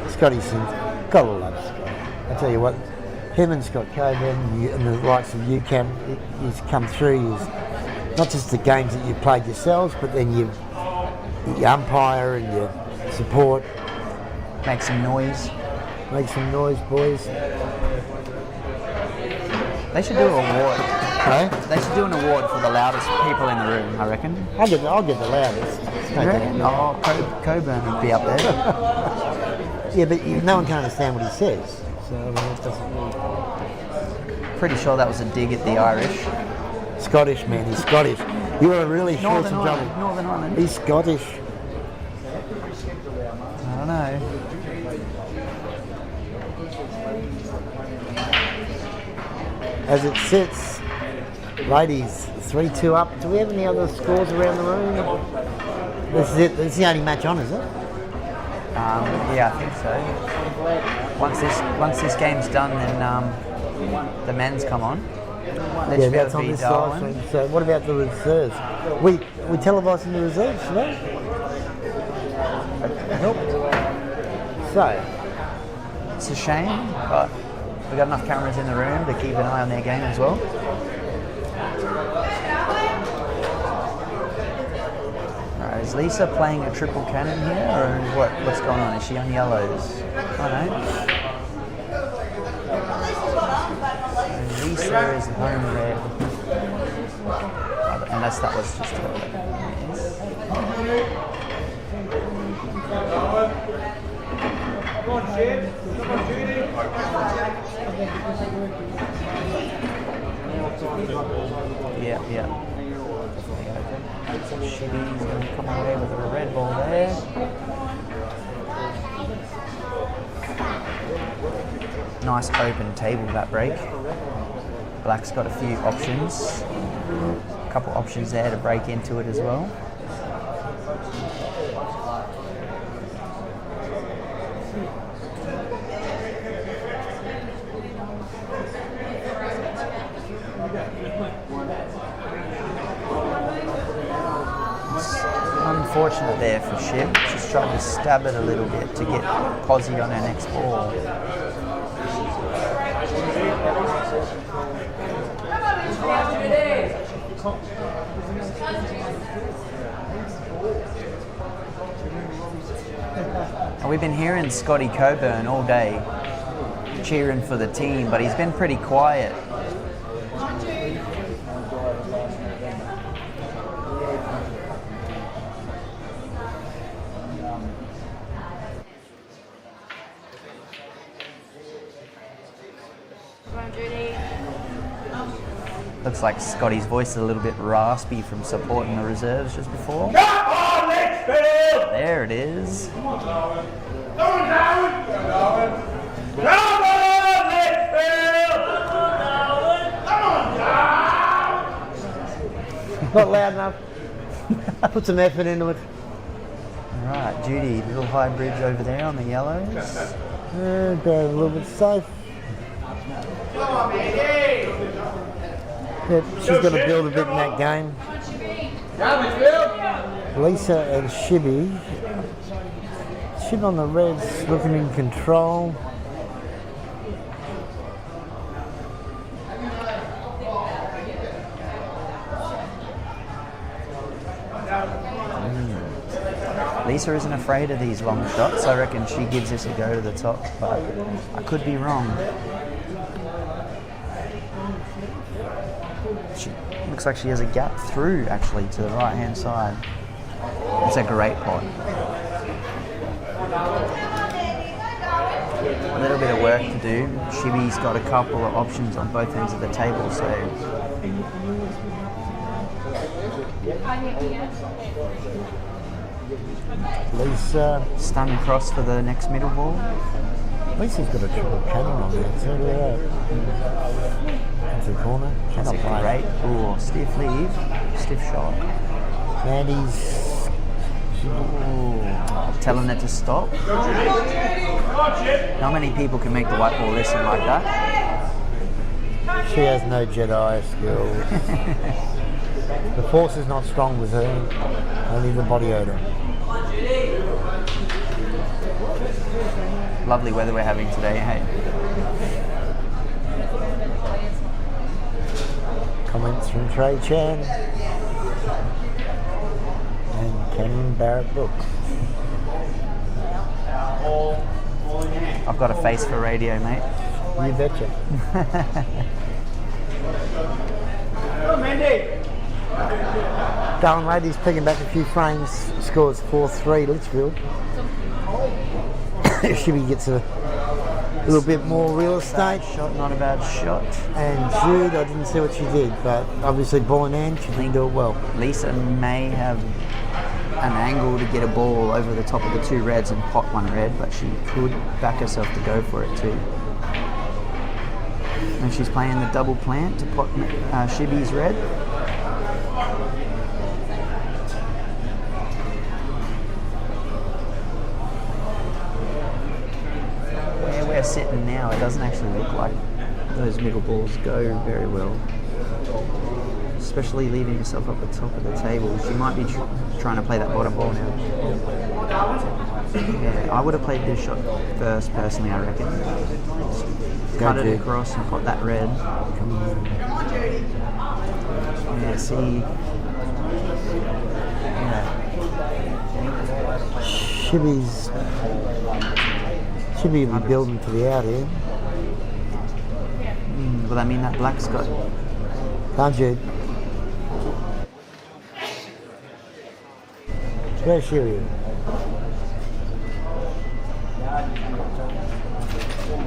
Scotty Sims, gotta love Scott. I tell you what, him and Scott Coburn and the likes of UCAM, he's come through. He's not just the games that you've played yourselves, but then you umpire and you support. Make some noise. Make some noise, boys. They should do an award. Okay? They should do an award for the loudest people in the room, I reckon. I'll get the loudest. You reckon? Oh, Coburn would be up there. Yeah, but no one can understand what he says. So I mean, it doesn't. Pretty sure that was a dig at the Irish. Scottish, man. He's Scottish. You are really sure Northern some Ireland. trouble. Northern Ireland. He's Scottish. I don't know. As it sits, ladies, 3-2 up. Do we have any other scores around the room? This is it. This is the only match on, is it? Yeah, I think so. Once this game's done, then the men's come on. Yeah, that's on beat this Darwin. live stream. So what about the reserves? We televising the reserves today? Nope. So, It's a shame, but we've got enough cameras in the room to keep an eye on their game as well. Alright, is Lisa playing a triple cannon here, or what's going on? Is she on yellows? I don't know. So Lisa is home red. Unless that was just her. Yeah. Shitty's going to come away with a red ball there. Nice open table, that break. Black's got a few options. A couple options there to break into it as well. Unfortunate there for Shiv. She's trying to stab it a little bit to get Posy on her next ball. We've been hearing Scotty Coburn all day cheering for the team, but he's been pretty quiet. Looks like Scotty's voice is a little bit raspy from supporting the reserves just before. Come on, Litchfield! There it is. Come on, Darwin! Come on, Darwin! Come on, Litchfield! Come on, Darwin! Not loud enough. Put some effort into it. Alright, Judy, little high bridge over there on the yellows. They're a little bit safe. Come on, baby! Yep, she's got to build a bit in that game. Lisa and Shibby. Shib on the reds, looking in control. Lisa isn't afraid of these long shots. I reckon she gives this a go to the top, but I could be wrong. She looks like she has a gap through, actually, to the right-hand side. It's a great pot. A little bit of work to do. Shibby's got a couple of options on both ends of the table, so... Lisa. Stun cross for the next middle ball. Lisa's got a triple pattern on there, so look at that. Into the corner. That's a great, ooh, stiff lead, stiff shot. Mandy's Telling it to stop. Not many people can make the white ball listen like that. She has no Jedi skills. The force is not strong with her, only the body odor. Lovely weather we're having today, hey? Comments from Trey Chan and Cameron Barrett Brooks. I've got a face for radio, mate. You betcha. Darwin Lady's picking back a few frames, scores 4-3 Litchfield. Shibby gets a little bit more real estate. Shot, not a bad shot. And Jude, I didn't see what she did, but obviously ball in hand, she didn't do it well. Lisa may have an angle to get a ball over the top of the two reds and pot one red, but she could back herself to go for it too. And she's playing the double plant to pot Shibby's red. Where we're sitting now, it doesn't actually look like those middle balls go very well. Especially leaving yourself up the top of the table. She might be trying to play that bottom ball now. Yeah, I would have played this shot first, personally, I reckon. Cut it across and put that red. Yeah, see. Yeah. Shibby will be building to the out here. Well, I mean, that black's got... Can't you? Where's Shibby?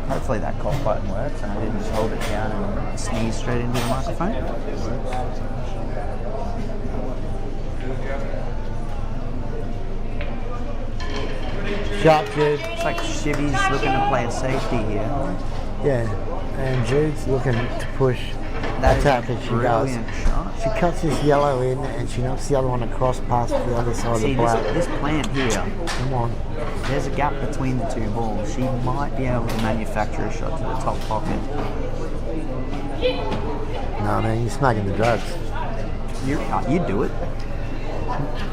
Hopefully that cough button works and I didn't just hold it down and sneeze straight into the microphone. Shot, Jude. It's like Shibby's looking to play a safety here. Yeah, and Jude's looking to push That attack is a as she does. brilliant shot. She cuts this yellow in and she knocks the other one across past the other side See, of the black. this plant here, Come on. there's a gap between the two balls. She might be able to manufacture a shot to the top pocket. No, man, you're smuggling the drugs. You'd do it.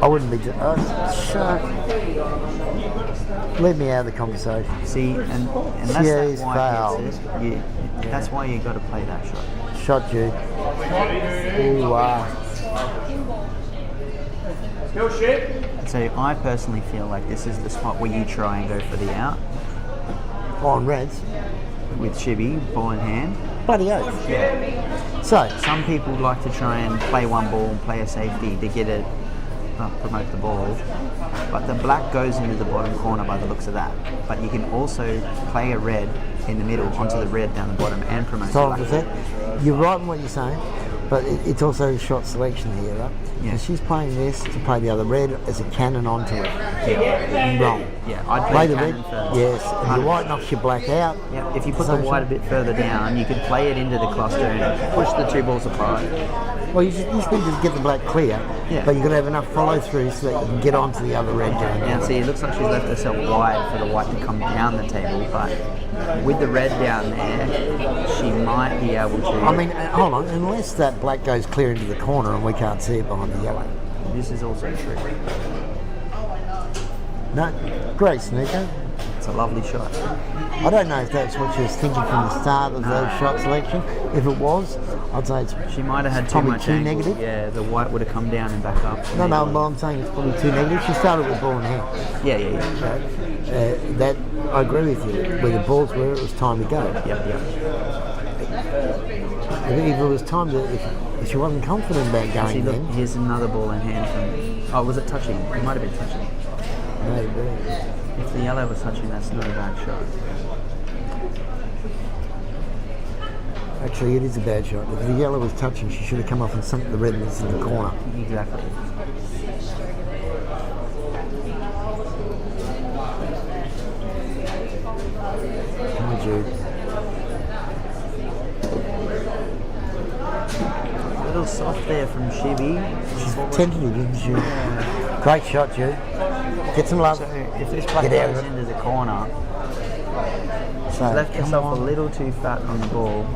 I wouldn't be just... shut. Leave me out of the conversation. See, and that's She's why fouled. that's why you got to play that shot. Shot, Jude. Ooh, wow. Still shit. So I personally feel like this is the spot where you try and go for the out On reds. with Shibby, ball in hand. Bloody oath. Yeah. So, Some people like to try and play one ball and play a safety to get it, promote the ball. But the black goes into the bottom corner by the looks of that. But you can also play a red in the middle onto the red down the bottom and promote the so black. you're right in what you're saying, but it's also shot selection here, right? Yeah. And she's playing this to play the other red as a cannon onto it. Yeah. Wrong. Yeah, I'd Play play the cannon red, first. yes, and your white knocks your black out. Yeah, if you put So the white a bit further down, you can play it into the cluster and push the two balls apart. Well, you just need to get the black clear, Yeah. but you've got to have enough follow through so that you can get onto the other red going Now, down. see, it looks like she's left herself wide for the white to come down the table, but with the red down there, she might be able to. I mean, hold on, unless that black goes clear into the corner and we can't see it behind the yellow. This is also true. No, great snooker. It's a lovely shot. I don't know if that's what she was thinking from the start of the shot selection. If it was, I'd say it's She might have had too probably much too angle. negative. Yeah, the white would have come down and back up. No, well, I'm saying it's probably too negative. She started with ball in hand. Yeah. That I agree with you. Where the balls were, it was time to go. Yep. If it was time to, if she wasn't confident about See, going look, then, here's another ball in hand from. Oh, was it touching? It might have been touching. maybe. If the yellow was touching, that's not a bad shot. Actually, it is a bad shot. If the yellow was touching, she should have come off and sunk the red that's in the corner. Exactly. Come on, Jude. A little soft there from Shibby. She's tentative, isn't she? Great shot, Jude. Get some love. So if this black Get out of goes it. into the corner, So, left come herself on. a little too fat on the ball.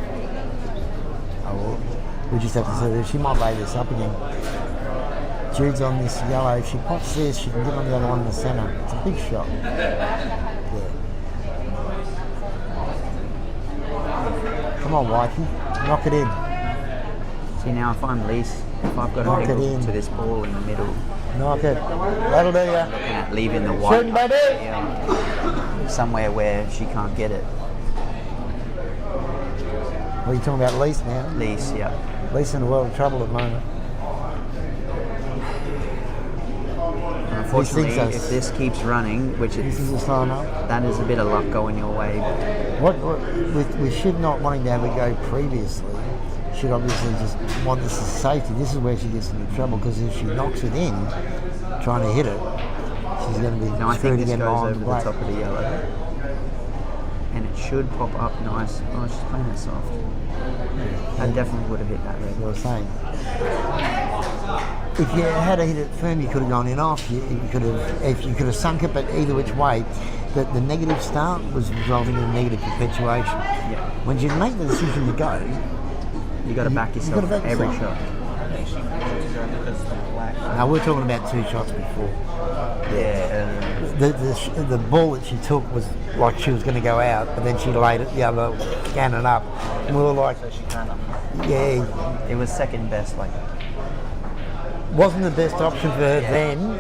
Oh, well, we just have to say that she might lay this up again. Jude's on this yellow. If she pops this, she can get on the other one in the centre. It's a big shot. Yeah. Come on, wifey. Knock it in. See, now if I'm Lise, if I've got Knock to it angle in. to this ball in the middle, Knock it. That'll do ya. looking at leaving the white Shooting, baby. somewhere where she can't get it. What are you talking about, Lise now? Lise, yeah. Lise in a world of trouble at the moment. And unfortunately, These things are- if this keeps running, which This it, is a sign up. that is a bit of luck going your way. What with Shiv not wanting to have a go previously, she'd obviously just want this as safety. This is where she gets into trouble because if she knocks it in, trying to hit it, she's going to be Now I think screwed this again goes behind over the the black. top of the yellow. And it should pop up nice. Oh, she's playing it soft. That definitely would have hit that red. That's what I was saying. If you had hit it firm, you could have gone in off. You could have sunk it, but either which way, the negative start was resulting in a negative perpetuation. Yeah. When you make the decision to go, You got to back yourself gotta back for every yourself. shot. now we're talking about two shots before. Yeah. The ball that she took was like she was going to go out, but then she laid it the other cannon up, and we were like, yeah, It was second best, like. wasn't the best option for her then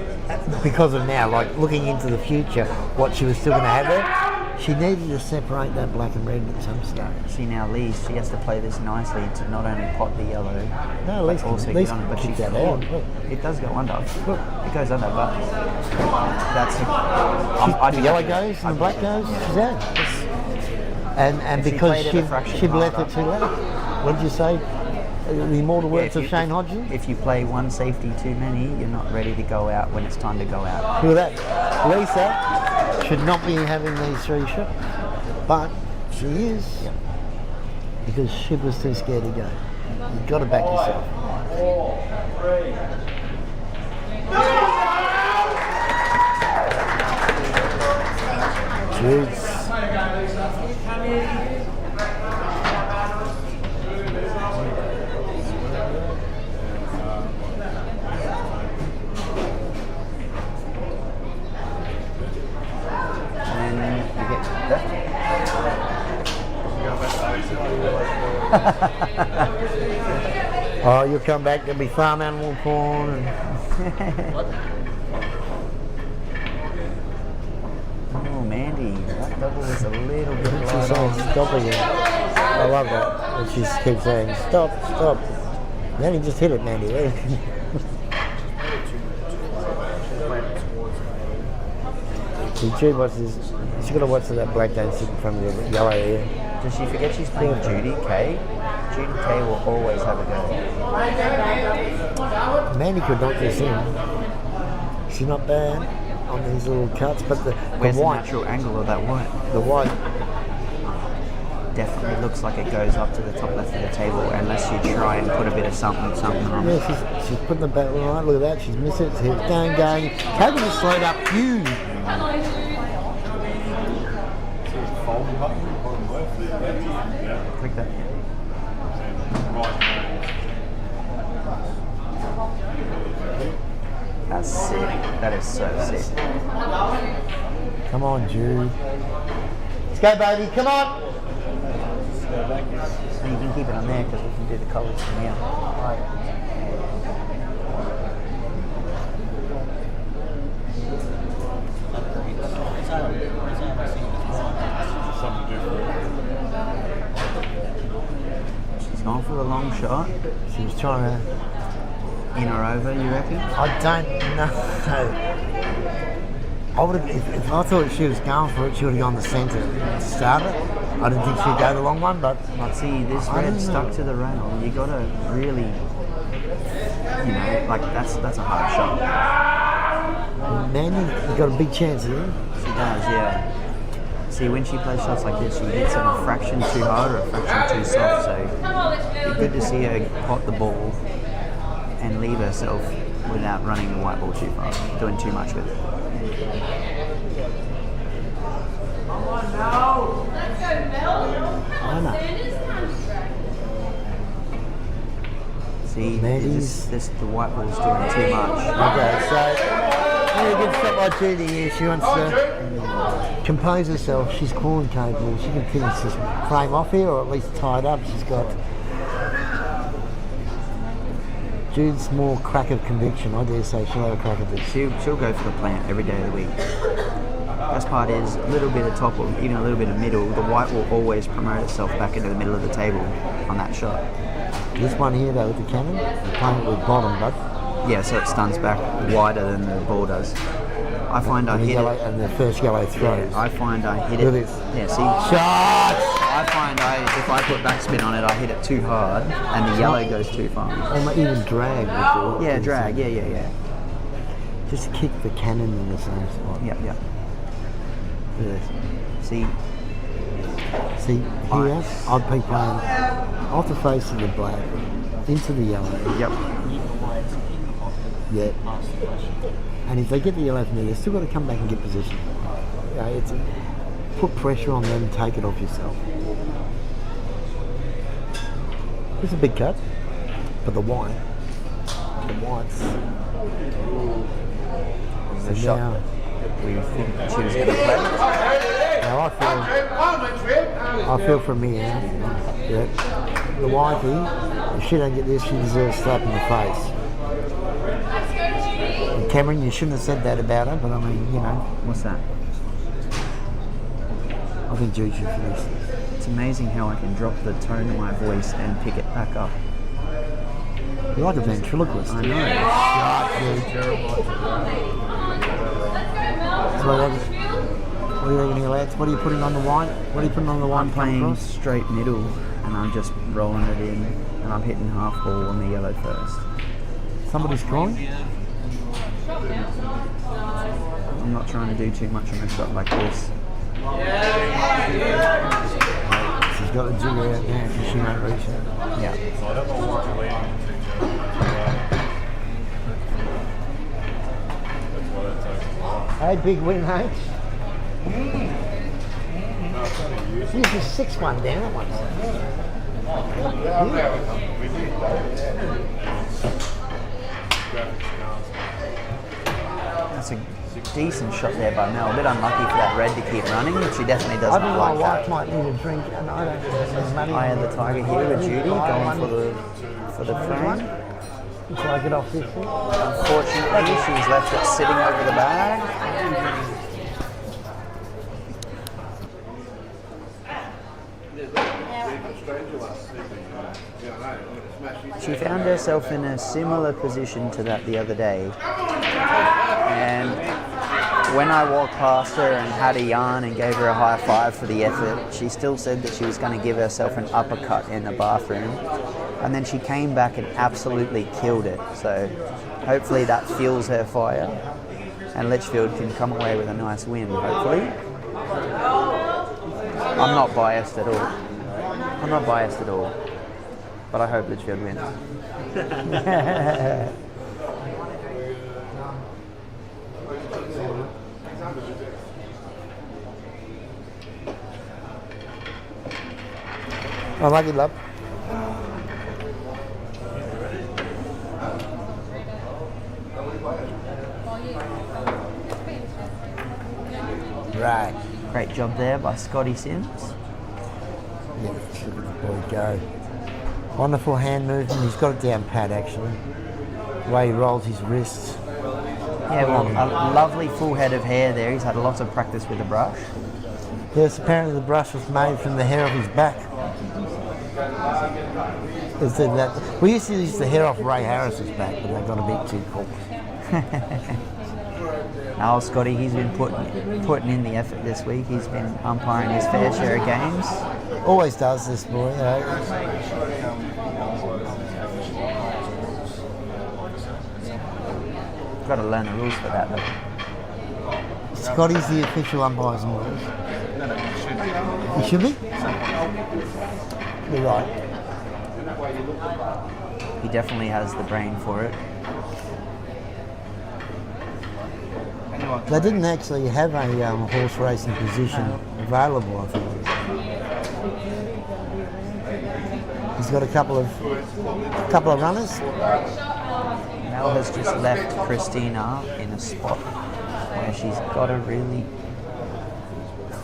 because of now, like looking into the future, what she was still going to have there. She needed to separate that black and red at some stage. See now, Lise, she has to play this nicely to not only pot the yellow, No, at but least also get on it. But she kick that fought. out. Look. It does go under. Look. It goes under, but that's. The yellow goes and the black goes, she's out. And If she because played it a fraction she left harder. it too late. What did you say? The immortal Yeah, words of Shane Hodgson? If you play one safety too many, you're not ready to go out when it's time to go out. Look at that. Lisa should not be having these three shots, but she is because she was too scared to go. You've got to back yourself. Jude's. And then you get left. Oh, you'll come back, there'll be farm animal porn. And Mandy. That double was a little bit She's light saying on. stopping it. I love that. And she keeps saying, stop, stop. Then he just hit it, Mandy. See, Jude watches. She's got to watch that black don't sit in front of the yellow here. Does she forget she's playing Judy Kay? Judy Kay will always have a go. Mandy could knock this in. She's not bad on these little cuts, but the Where's the white, natural angle of that white? the white, Definitely looks like it goes up to the top left of the table unless you try and put a bit of something on it. yeah, she's putting the back right. Look at that, she's missed it. It's going. Taking the slide up huge. Click that. That's sick. That is so sick. Come on, Jude. Let's go, baby. Come on. And you can keep it on there because we can do the colours from here. She's gone for the long shot. She was trying to. In or over, you reckon? I don't know. I would have, if I thought she was going for it, she would have gone the centre to start it. I didn't think she'd go the long one, but But see, this I red don't stuck know. to the rail. You gotta really, like that's a hard shot. Mandy, you got a big chance here. She does, yeah. See, when she plays shots like this, she hits it a fraction too hard or a fraction too soft. So it's good to see her pot the ball and leave herself without running the white ball too far, doing too much with it. See, Mandy's- the white ball's doing too much. Okay, so a good step by Judy here. She wants to compose herself. She's corn capable. She can finish this frame off here, or at least tie it up. She's got Jude's more crack of conviction. I dare say she'll have a crack of this. She'll go for the plant every day of the week. Best part is a little bit of top or even a little bit of middle. The white will always promote itself back into the middle of the table on that shot. This one here though with the cannon, you're playing it with bottom, but Yeah, so it stuns back wider than the ball does. I find I and the, hit yellow, it. and the first yellow throws. I find I hit Look it. at this. Yeah, see. Shots! I find if I put backspin on it, I hit it too hard, and the yellow goes too far. Or even drag. With the, Yeah, drag. Yeah. Just kick the cannon in the same spot. Yeah. Look at this. See, See, here, I'd be playing off the face of the black, into the yellow. yep. Yeah. And if they get the yellow from there, they've still got to come back and get position. Yeah, put pressure on them, take it off yourself. It's a big cut, but the whites. The So shot now, we think she was going to play. now I feel for me, yeah. The wifey, if she don't get this, she deserves a slap in the face. And Cameron, you shouldn't have said that about her, but I mean, you know, What's that? I think Jude should finish this. It's amazing how I can drop the tone of my voice and pick it back up. You're like a ventriloquist. I know. Shot, dude. So what are you reckon here, lads? What are you putting on the wine? What are you putting on the wine? I'm playing straight middle and I'm just rolling it in and I'm hitting half ball on the yellow first. Somebody's calling? I'm not trying to do too much on a shot like this. She's got the jigger out there because she won't reach it. Yeah. Hey, big win, H. This is 6-1 down at one side. That's a decent shot there by Mel. A bit unlucky for that red to keep running, but she definitely I doesn't think my like wife that. might need a drink, and I don't have money. I had the Tiger here with Judy going for the frame. Shall I get off this thing? Unfortunately, she's left it sitting over the bag. herself in a similar position to that the other day. And when I walked past her and had a yarn and gave her a high five for the effort, she still said that she was going to give herself an uppercut in the bathroom. And then she came back and absolutely killed it. So hopefully that fuels her fire and Litchfield can come away with a nice win, hopefully. I'm not biased at all. But I hope Litchfield wins. I like it, love. Right. Great job there by Scotty Sims. Yeah, look at the boy go. Wonderful hand movement. He's got it down pat, actually. The way he rolls his wrists. Yeah, well, a lovely full head of hair there. He's had lots of practice with the brush. Yes, apparently the brush was made from the hair of his back. We used to use the hair off Ray Harris's back, but they got a bit too cool. Now, Scotty, he's been putting in the effort this week. He's been umpiring his fair share of games. Always does, this boy. Got to learn the rules for that, though. Scotty's the official umpires and rules. He should be? You're right. He definitely has the brain for it. They didn't actually have a horse racing position available, I think. He's got a couple of runners. Mel has just left Christina in a spot where she's got to really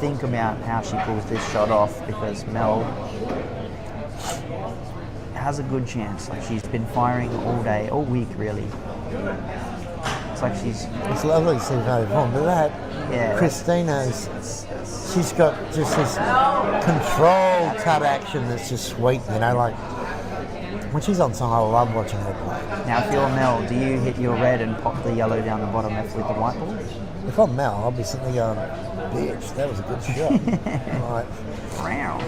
think about how she pulls this shot off, because Mel has a good chance. Like, she's been firing all day, all week really. It's like she's... It's lovely to see her form, but that, Yeah. Christina's, she's got just this controlled cut action that's just sweet, you know, like, when she's on song, I love watching her play. Now, if you're Mel, do you hit your red and pop the yellow down the bottom left with the white ball? If I'm Mel, I'll be sitting there going, bitch, that was a good shot. Like, Wow.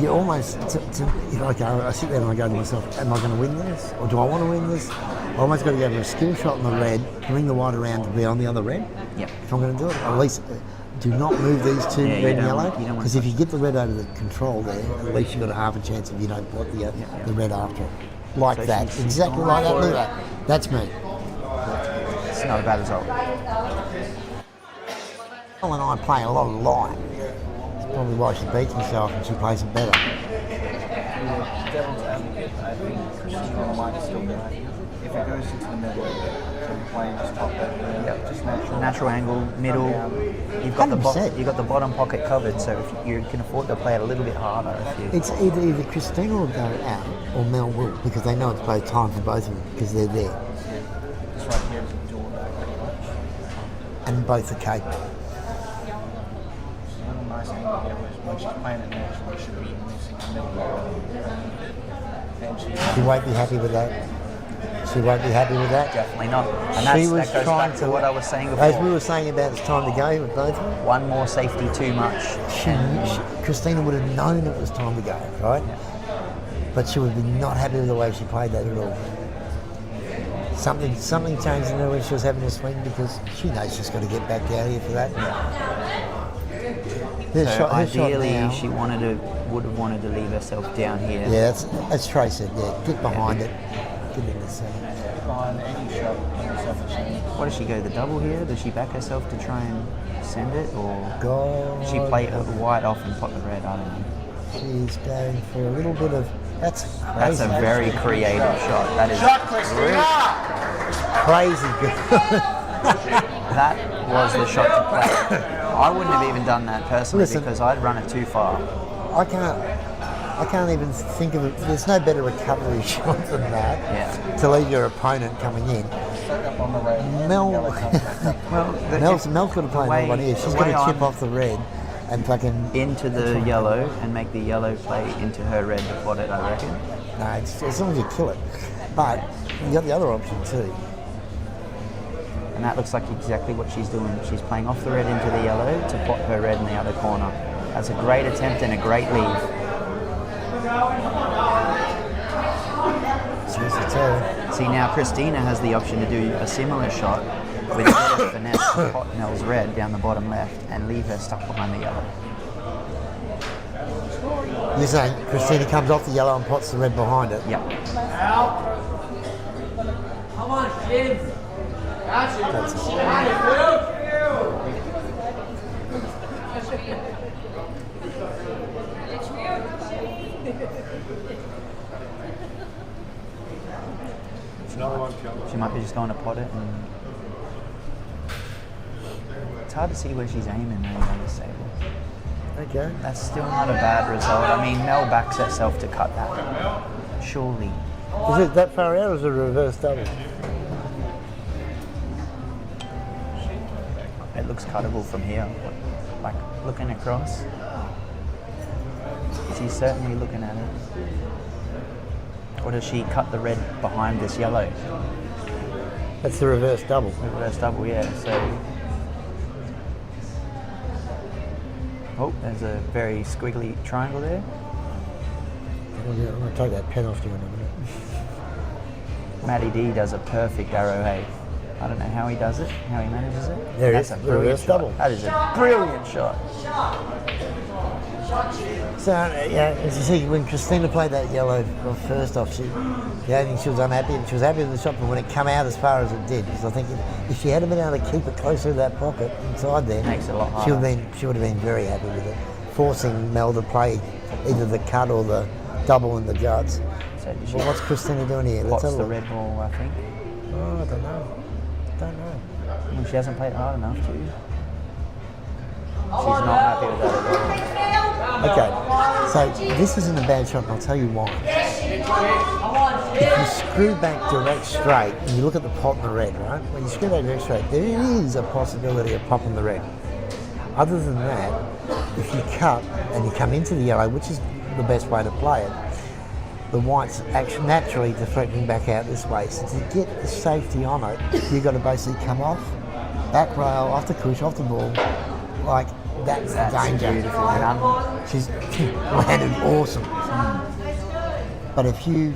you almost, I sit there and I go to myself, am I going to win this? Or do I want to win this? I almost got to go for a skill shot in the red, bring the white around to be on the other red. Yep. If I'm going to do it, at least do not move these two, Yeah, red and yellow. you don't want Because if you get the red over the control there, at least you've got a half a chance if you don't put the red after it. Like So that. she's Exactly gone like that. for Look it. at that. That's me. It's not a bad result. Mel and I play a lot of line. That's probably why she beats herself and she plays it better. Devil's advocate, I think Christina might still be right. If it goes into the middle, so you're playing just top that, just Natural angle, middle. You've got 100%. you've got the bottom pocket covered, so if you can afford to play it a little bit harder. If you, It's either Christina will go out or Mel will, because they know it's both time for both of them because they're there. This right here is a door back. And both are capable. One nice angle here is when she's playing it naturally, she should be missing the middle. And She won't be happy with that. She won't be happy with that. definitely not. And She that was goes trying back to to, what I was saying as we before. were saying about it's time to go with both of them. One more safety too much. Christina would have known it was time to go, right? But she would be not happy with the way she played that at all. Something changed in her when she was having a swing, because she knows she's got to get back out here for that. So ideally, she would have wanted to leave herself down here. Yeah, that's Trey said. Yeah, get behind it. Get in the center. behind any shot, What does she go, the double here? Does she back herself to try and send it, or God, she play it wide off and pop the red? I don't know. she's going for a little bit of. That's crazy. That's a very creative shot. That is crazy good. that was the shot to play. I wouldn't have even done that personally. Listen. Because I'd run it too far. I can't even think of it. There's no better recovery shot than that. Yeah. To leave your opponent coming in. Mel, Mel's got to play another one here. She's got to chip off the red and fucking into the yellow and make the yellow play into her red to plot it, I reckon. No, it's, as long as you kill it. But you got the other option too. And that looks like exactly what she's doing. She's playing off the red into the yellow to put her red in the other corner. That's a great attempt and a great lead. See, now Christina has the option to do a similar shot with a bit of finesse to pot Mel's red down the bottom left and leave her stuck behind the yellow. You're saying Christina comes off the yellow and pots the red behind it? Yep. Come on, Jim. Gotcha. She might be just going to pot it, and it's hard to see where she's aiming really on this table. Okay. That's still not a bad result. I mean, Mel backs herself to cut that. Surely. Is it that far out or is it a reverse double? It looks cuttable from here. Like, looking across. She's certainly looking at it. Or does she cut the red behind this yellow? That's the reverse double. Reverse double, yeah. So, oh, there's a very squiggly triangle there. I'm going to take that pen off you in a minute. Matty D does a perfect arrow, hey. I don't know how he does it, how he manages it. There it That's is, a the brilliant reverse shot. double. That is a brilliant shot. So, yeah, as you see, when Christina played that yellow first off, I think she was unhappy, and she was happy with the shot, but when it came out as far as it did, because I think if she had been able to keep it closer to that pocket inside there, Makes it a lot she harder. would have been very happy with it, forcing Mel to play either the cut or the double in the guts. So did she Well, what's Christina doing here? Let's pots have a the look. red ball, I think. Oh, I don't know. Well, she hasn't played hard enough to. She's not happy with that at Okay, so this isn't a bad shot, and I'll tell you why. If you screw back direct straight, and you look at the pot and the red, right? When you screw back direct straight, there is a possibility of popping the red. Other than that, if you cut and you come into the yellow, which is the best way to play it, the white's actually naturally deflecting back out this way. So to get the safety on it, you've got to basically come off, back rail, off the cush, off the ball, like that's the danger. beautiful done. She's landed awesome. But if you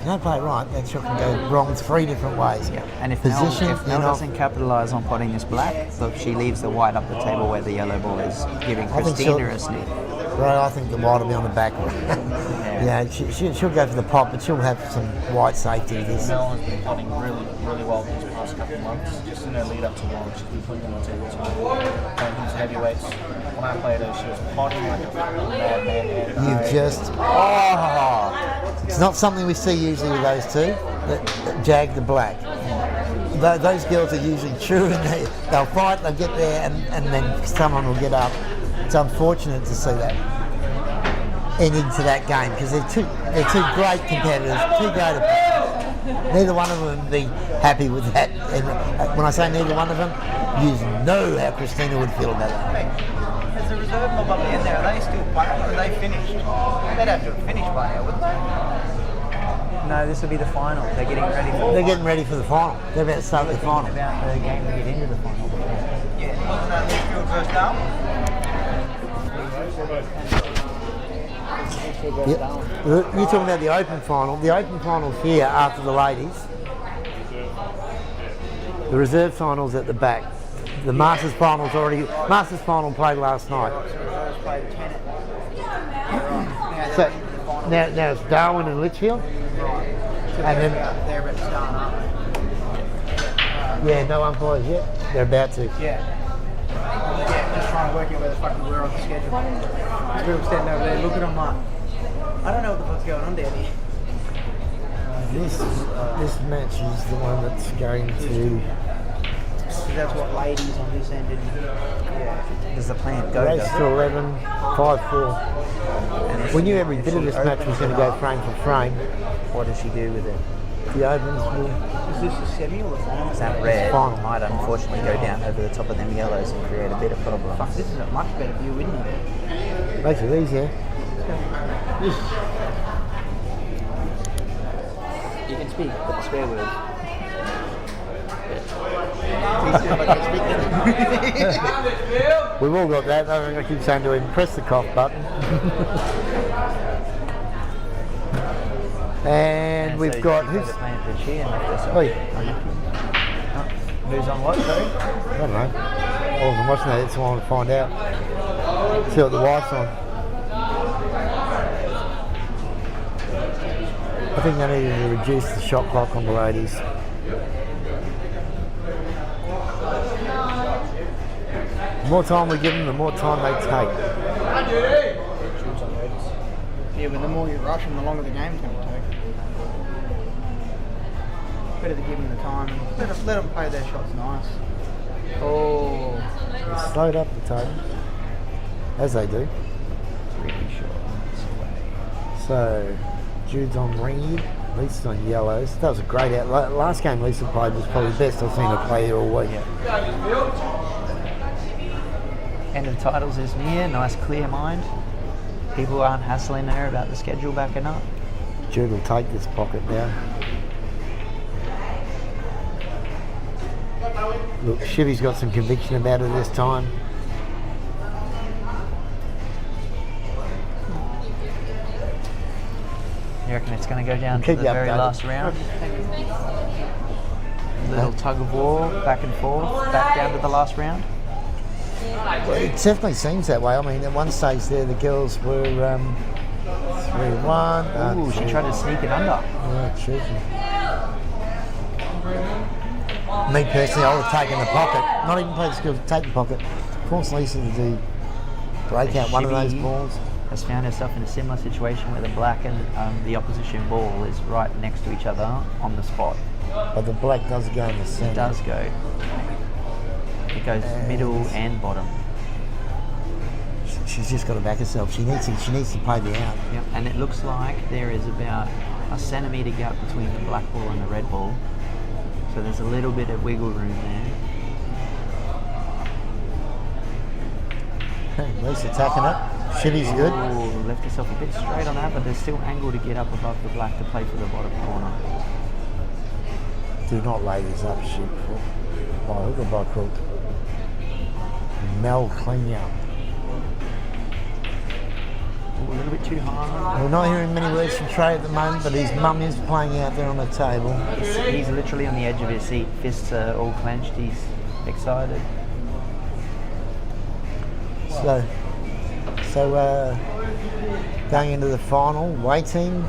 don't play it right, that shot can go wrong 3 different ways. Yeah. And if Mel Position, doesn't capitalise on potting this black, look, she leaves the white up the table where the yellow ball is, giving I think Christina a sniff. Right, I think the white will be on the back. Yeah, she'll go for the pop, but she'll have some white safety with this. Mel has been putting really, really well these past couple of months. Just in her lead up to one, she's been putting on every time. Playing these heavyweights. When I played her, she was potting like a madman. You've just... Oh! It's not something we see usually with those two, that jag the black. Those girls are usually true, and they'll fight, they'll get there, and then someone will get up. It's unfortunate to see that ending to that game, because they're two great competitors, two great opponents. Neither one of them would be happy with that. And when I say neither one of them, you know how Christina would feel about that. There's a reserve mob up the end there. Are they still playing or are they finished? They'd have to have finished by now, wouldn't they? No, this will be the final. They're getting ready for They're getting ready for the final. They're about to start the final. about the game to get into the final. Yeah, wasn't that Litchfield first down? You're talking about the open final. The open final's here after the ladies. The reserve final's at the back. The Masters final played last night. So now it's Darwin and Litchfield. And then They're about to start up. yeah, no umpires yet. They're about to. Yeah, just trying to work out where the fuck we were on the schedule. There's people standing over there looking on like, I don't know what the fuck's going on down here. This match is the one that's going to So that's what ladies on this end didn't. Does the plan go? race to 11, 5-4. We knew every bit of this match was going to go frame for frame. What does she do with it? The opens will. Is this a semi or the final? That red Final. might unfortunately go down over the top of them yellows and create a bit of problem. Fuck, this is a much better view, isn't it? Makes it easier. You can speak, but the swear word. We've all got that. I keep saying to him, press the cough button. And we've got who's Who's on what, sorry? I don't know. All of them watching that, that's what I want to find out. See what the wife's on. I think they need to reduce the shot clock on the ladies. The more time we give them, the more time they take. Yeah, but the more you rush them, the longer the game's going to take. Better to give them the time and let them play their shots nice. Oh, It's slowed up the table, as they do. really short on this way. So, Jude's on red, Lisa's on yellows. That was a great out. Last game Lisa played was probably the best I've seen her play here all week. End of titles is near, nice clear mind. People aren't hassling her about the schedule backing up. Jude will take this pocket now. Look, Shivy's got some conviction about it this time. You reckon it's going to go down to Keep the you very updated. last round? Little tug of war, back and forth, back down to the last round? Well, it definitely seems that way. I mean, at one stage there, the girls were 3-1. Ooh, she tried to sneak it under. Yeah, cheeky. Me personally, I would have taken the pocket. Not even play the skill to take the pocket. Force Lisa to break out one of those Shivy balls. has found herself in a similar situation where the black and the opposition ball is right next to each other on the spot. But the black does go in the centre. It does go. It goes middle and bottom. She's just got to back herself. She needs to play the out. Yep. And it looks like there is about a centimetre gap between the black ball and the red ball. So there's a little bit of wiggle room there. Hey, Lisa attacking it. Shivy's good. Ooh, left herself a bit straight on that, but there's still angle to get up above the black to play for the bottom corner. Do not lay this up, shit. By hook or by crook. Mel clean out. Ooh, a little bit too hard. We're not hearing many words from Trey at the moment, but his mum is playing out there on the table. He's literally on the edge of his seat. Fists are all clenched. He's excited. So going into the final, waiting.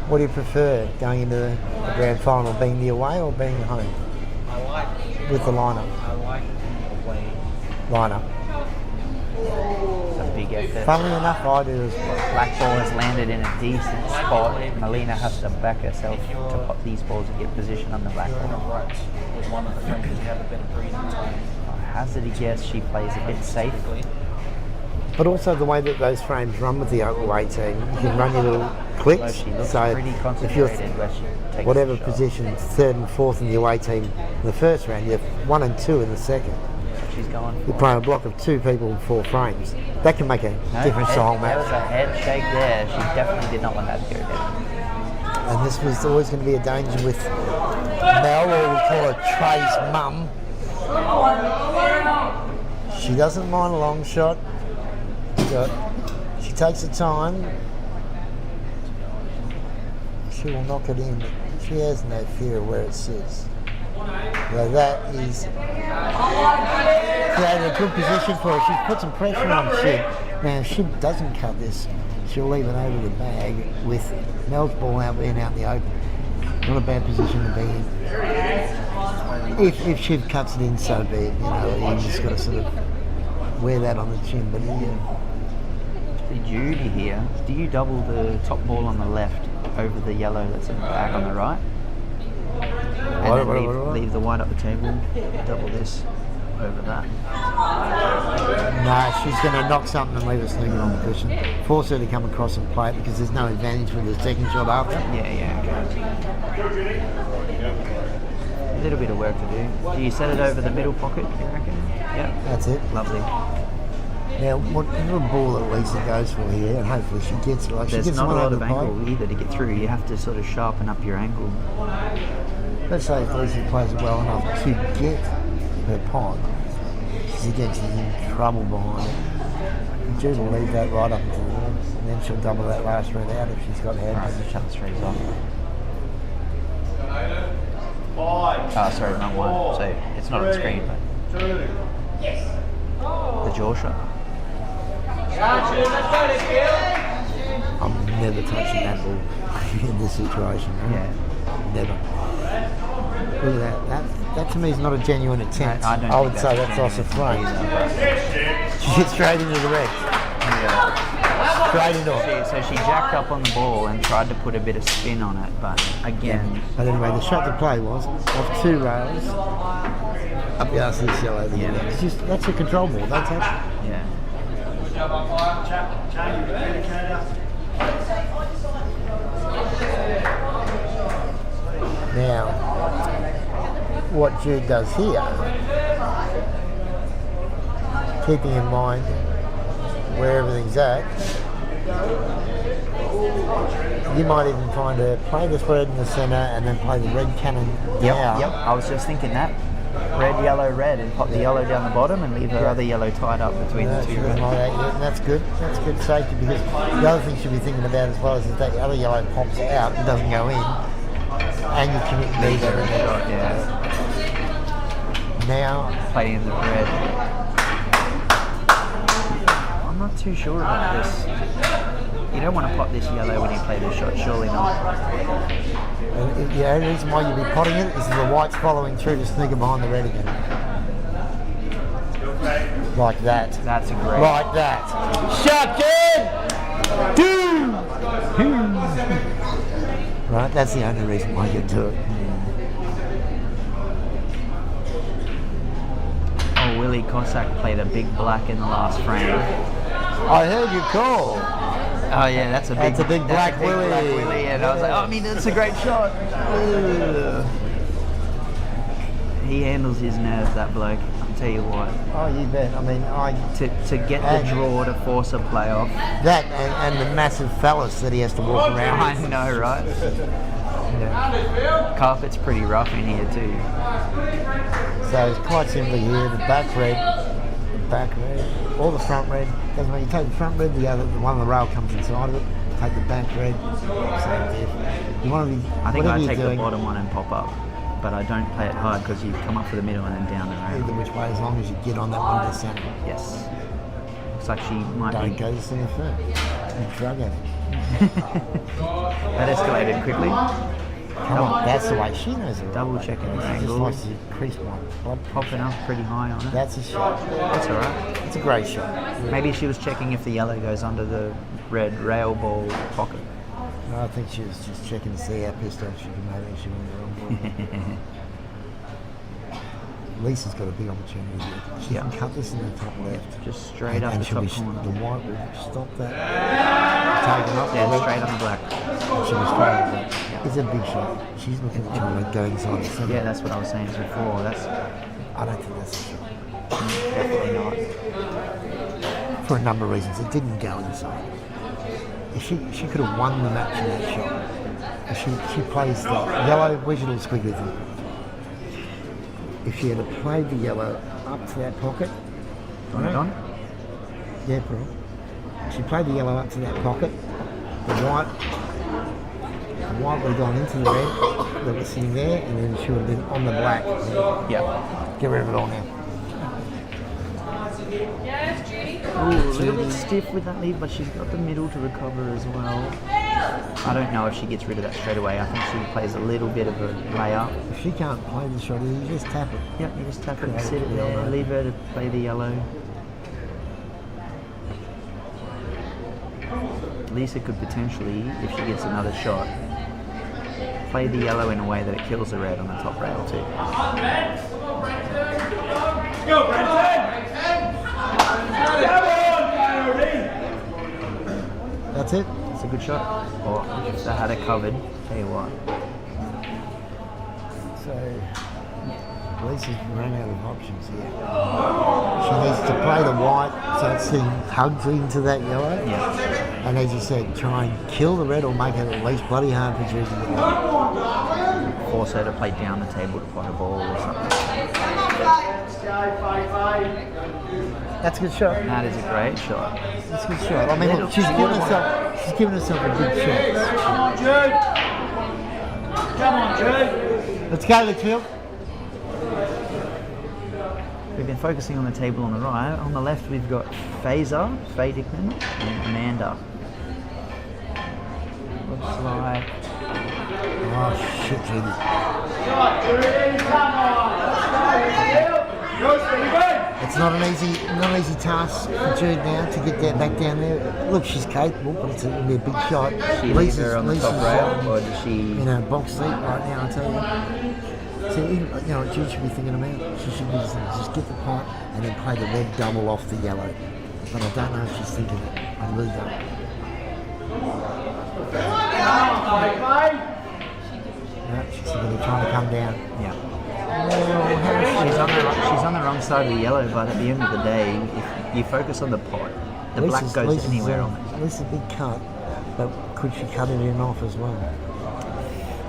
What do you prefer going into the grand final, being the away or being the home? I like With the lineup. I like the away. Lineup. It's a big effort. Funnily enough, I do as well. Black ball has landed in a decent spot. Melina has to back herself to pop these balls and get position on the black ball. Right with one of the frames, you have a better breathing time. Hazardy guess she plays a bit safe. But also the way that those frames run with the away team, you can run your little Although clicks. she looks So pretty if concentrated you're where she takes whatever the shot. position, third and fourth in the away team in the first round, you have 1 and 2 in the second. She's going You're for playing a block of 2 people in 4 frames. That can make a difference to the whole There was match. a head shake there. She definitely did not want that to go down. And this was always going to be a danger with Mel, or we call her Trey's mum. She doesn't mind a long shot. She takes her time. She will knock it in. She has no fear of where it sits. So that is created a good position for her. She's put some pressure on Shib. Now, if Shib doesn't cut this, she'll leave it over the bag with Mel's ball out being out in the open. Not a bad position to be in. If Shiv cuts it in, so be it. You know, you just got to sort of wear that on the chin. But See Judy here. Do you double the top ball on the left over the yellow that's in the back on the right? And then leave the white up the table. Double this over that. nah, she's going to knock something and leave us leaving on the cushion. Force her to come across and play it because there's no advantage with the second shot after. Yeah, okay. A little bit of work to do. Do you set it over the middle pocket, you reckon? Yep. That's it. Lovely. Now, what little ball that Lisa goes for here, and hopefully she gets it. Like, she There's gets not a one lot over of the angle pipe. either to get through. You have to sort of sharpen up your angle. Let's say if Lisa plays it well enough to get her pot, she's in trouble behind it. Jude will leave that right up until the end, and then she'll double that last red out if she's got hands. Right, shut the straights off. Oh, sorry, wrong one. So it's not on the screen, but the jaw shot. I'm never touching that ball in this situation. Right? Yeah. Never. Look at that. That to me is not a genuine attempt. I don't I would think say that's that's off the front. either, She hit straight into the red. Straight into it. so she jacked up on the ball and tried to put a bit of spin on it, but again, But anyway, the shot to play was off 2 rails up the arse of this yellow. Yeah. It's just, that's a control ball. That's it. yeah. Now, what Jude does here, keeping in mind where everything's at, you might even find her play this red in the centre and then play the red cannon down. Yep. I was just thinking that. Red, yellow, red, and pop the yellow down the bottom and leave her other yellow tied up between the She two. doesn't like that yet, and that's good. That's good safety, because the other thing you should be thinking about as well is that the other yellow pops out and doesn't go in, and you commit neither. Shot, yeah. Now, Play in the red. I'm not too sure about this. You don't want to pop this yellow when you play this shot, surely not. the only reason why you'll be potting it is the white's following through to sneak it behind the red again. Like that. That's a great. Like that. Shot, Jed! Right, that's the only reason why you do it. Oh, Willie Cossack played a big black in the last frame. I heard you call. Oh yeah, that's a big Black Willie. Black Willie, and I was like, oh, I mean, that's a great shot. Ugh. He handles his nerves, that bloke. I'll tell you what. Oh, you bet. I mean, To get the draw to force a playoff. that and the massive phallus that he has to walk around I with. know, right? Yeah. Carpet's pretty rough in here too. So it's quite simply here, the back red, or the front red. Doesn't matter. You take the front red, the one on the rail comes inside of it. Take the back red, same diff. You want to be, I think whatever I you're take doing, the bottom one and pop up, but I don't play it hard because you come up for the middle and then down the either rail. which way, as long as you get on that one to the centre. Yes. Looks like she might Don't be. go to centre first. You drug at it. That escalated quickly. Come on, that's the way she knows it. Double checking the She just angle. likes to crease one. Blood Popping up pretty high on it. That's a shot. That's alright. It's a great shot. Maybe she was checking if the yellow goes under the red rail ball pocket. No, I think she was just checking to see how pissed off she could make when she went wrong. Lisa's got a big opportunity here. She Yeah. can cut this in the top left. Just straight up and the she'll top be, corner. the white will stop that. Taken up. Yeah, straight on the black. She'll be straight on that. It's a big shot. She's looking at trying to go inside the centre. Yeah, that's what I was saying before. That's I don't think that's a shot. definitely not. For a number of reasons. It didn't go inside. If she could have won the match in that shot. If she plays the yellow, where's your little squiggly thing? If she had played the yellow up to that pocket. Got it on? Yeah, bro. She played the yellow up to that pocket. The white would have gone into the red that was sitting there, and then she would have been on the black. Yeah. Get rid of it all now. Ooh, a little bit stiff with that lead, but she's got the middle to recover as well. I don't know if she gets rid of that straight away. I think she plays a little bit of a layup. If she can't play the shot, you just tap it. Yep, you just tap it and Yeah, sit it yeah, there, right. leave her to play the yellow. Lisa could potentially, if she gets another shot, play the yellow in a way that it kills the red on the top rail too. Go, Brenton! That's it. It's a good shot. Or if they had it covered, tell you what. So, Lisa's run out of options here. She needs to play the white So it's sitting hugged into that yellow. Yeah. And as you said, try and kill the red or make it at least bloody hard for Judy to get out. Force her to play down the table to pot a ball or something. That's a good shot. That is a great shot. That's a good shot. I mean, look, she's given herself a big chance. Come on, Jude. Come on, Jude. Let's go, Litchfield. We've been focusing on the table on the right. On the left, we've got Fazer, Faye Dickman, and Amanda. Looks like Oh, shit, Judy. It's not an easy task for Jude now to get that back down there. Look, she's capable, but it's going to be a big shot. she leaves her on the top rail, or does she? You know, box seat right now, I tell you. So, even, you know what Jude should be thinking about? She should be just get the pot and then play the red double off the yellow. But I don't know if she's thinking it. I really don't. No, she's thinking of trying to come down. Yeah. Well, She's on the wrong side of the yellow, but at the end of the day, if you focus on the pot, the black goes anywhere on it. At least a big cut, but could she cut it in off as well?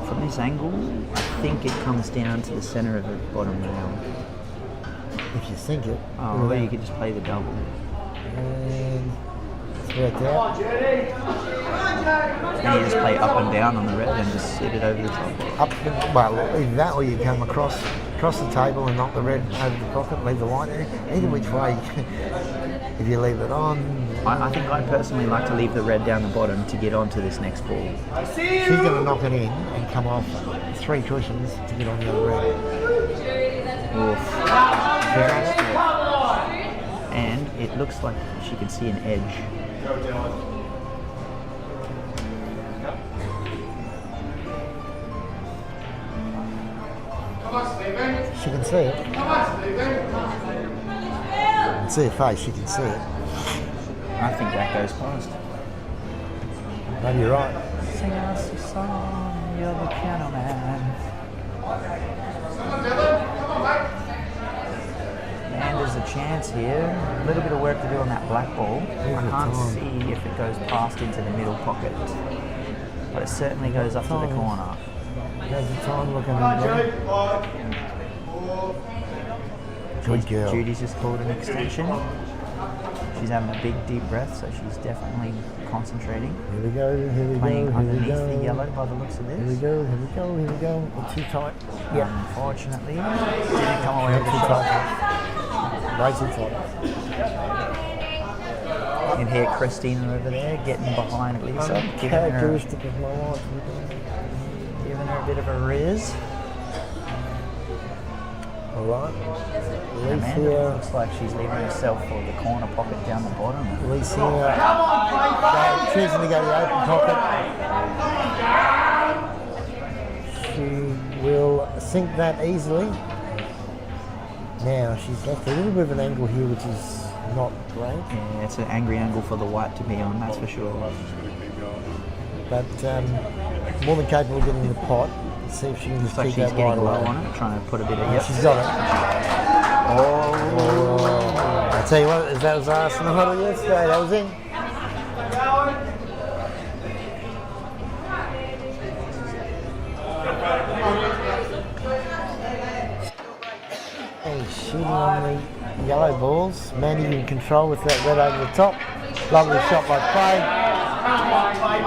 From this angle, I think it comes down to the centre of the bottom rail. If you think it. Oh, or you could just play the double. And it's worked out. And you just play up and down on the red and just sit it over the top. Well, either that or you come across the table and knock the red over the pocket, leave the white there. Either which way, if you leave it on. I think I personally like to leave the red down the bottom to get onto this next ball. She's going to knock it in and come off 3 cushions to get on the other red. Oof. And it looks like she can see an edge. She can see it. You can see her face, she can see it. I think that goes past. Maybe you're right. Sing us a song, you're the piano man. And there's a chance here. A little bit of work to do on that black ball. I can't see if it goes past into the middle pocket. But it certainly goes up to the corner. There's the time looking at it. Good girl. Judy's just called an extension. She's having a big deep breath, so she's definitely concentrating. Here we go, here we Playing go, here we underneath go. the yellow by the looks of this. Here we go, here we go, here we go. Not too tight. Yeah. Unfortunately, didn't come away with the shot. Way too tight. You can hear Christina over there getting behind Lisa, giving her Characteristic of my life. a bit of a riz. Alright. Amanda looks like she's leaving herself for the corner pocket down the bottom. Release here. Choosing to go to the open pocket. She will sink that easily. Now she's left a little bit of an angle here, which is not great. Yeah, it's an angry angle for the white to be on, that's for sure. But more than capable of getting in the pot. Let's see if she can just Looks like keep she's that getting right low away. on it, trying to put a bit of... Yep. She's got it. Oh. I tell you what, if that was asked in the huddle yesterday, that was in. And shooting on the yellow balls. Mandy in control with that red over the top. Lovely shot by Faye.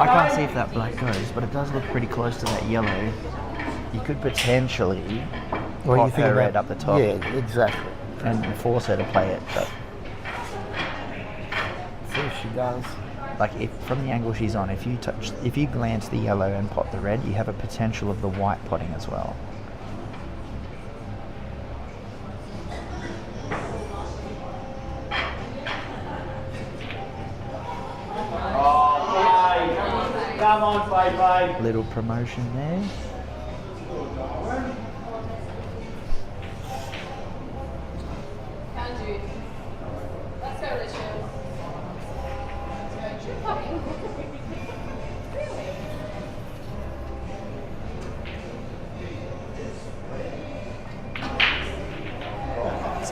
I can't see if that black goes, but it does look pretty close to that yellow. You could potentially pop her red up the top. Yeah, exactly. And force her to play it, but See if she does. like if from the angle she's on, if you glance the yellow and pot the red, you have a potential of the white potting as well. Come on, Bye. Little promotion there. Let's go, Litchfield.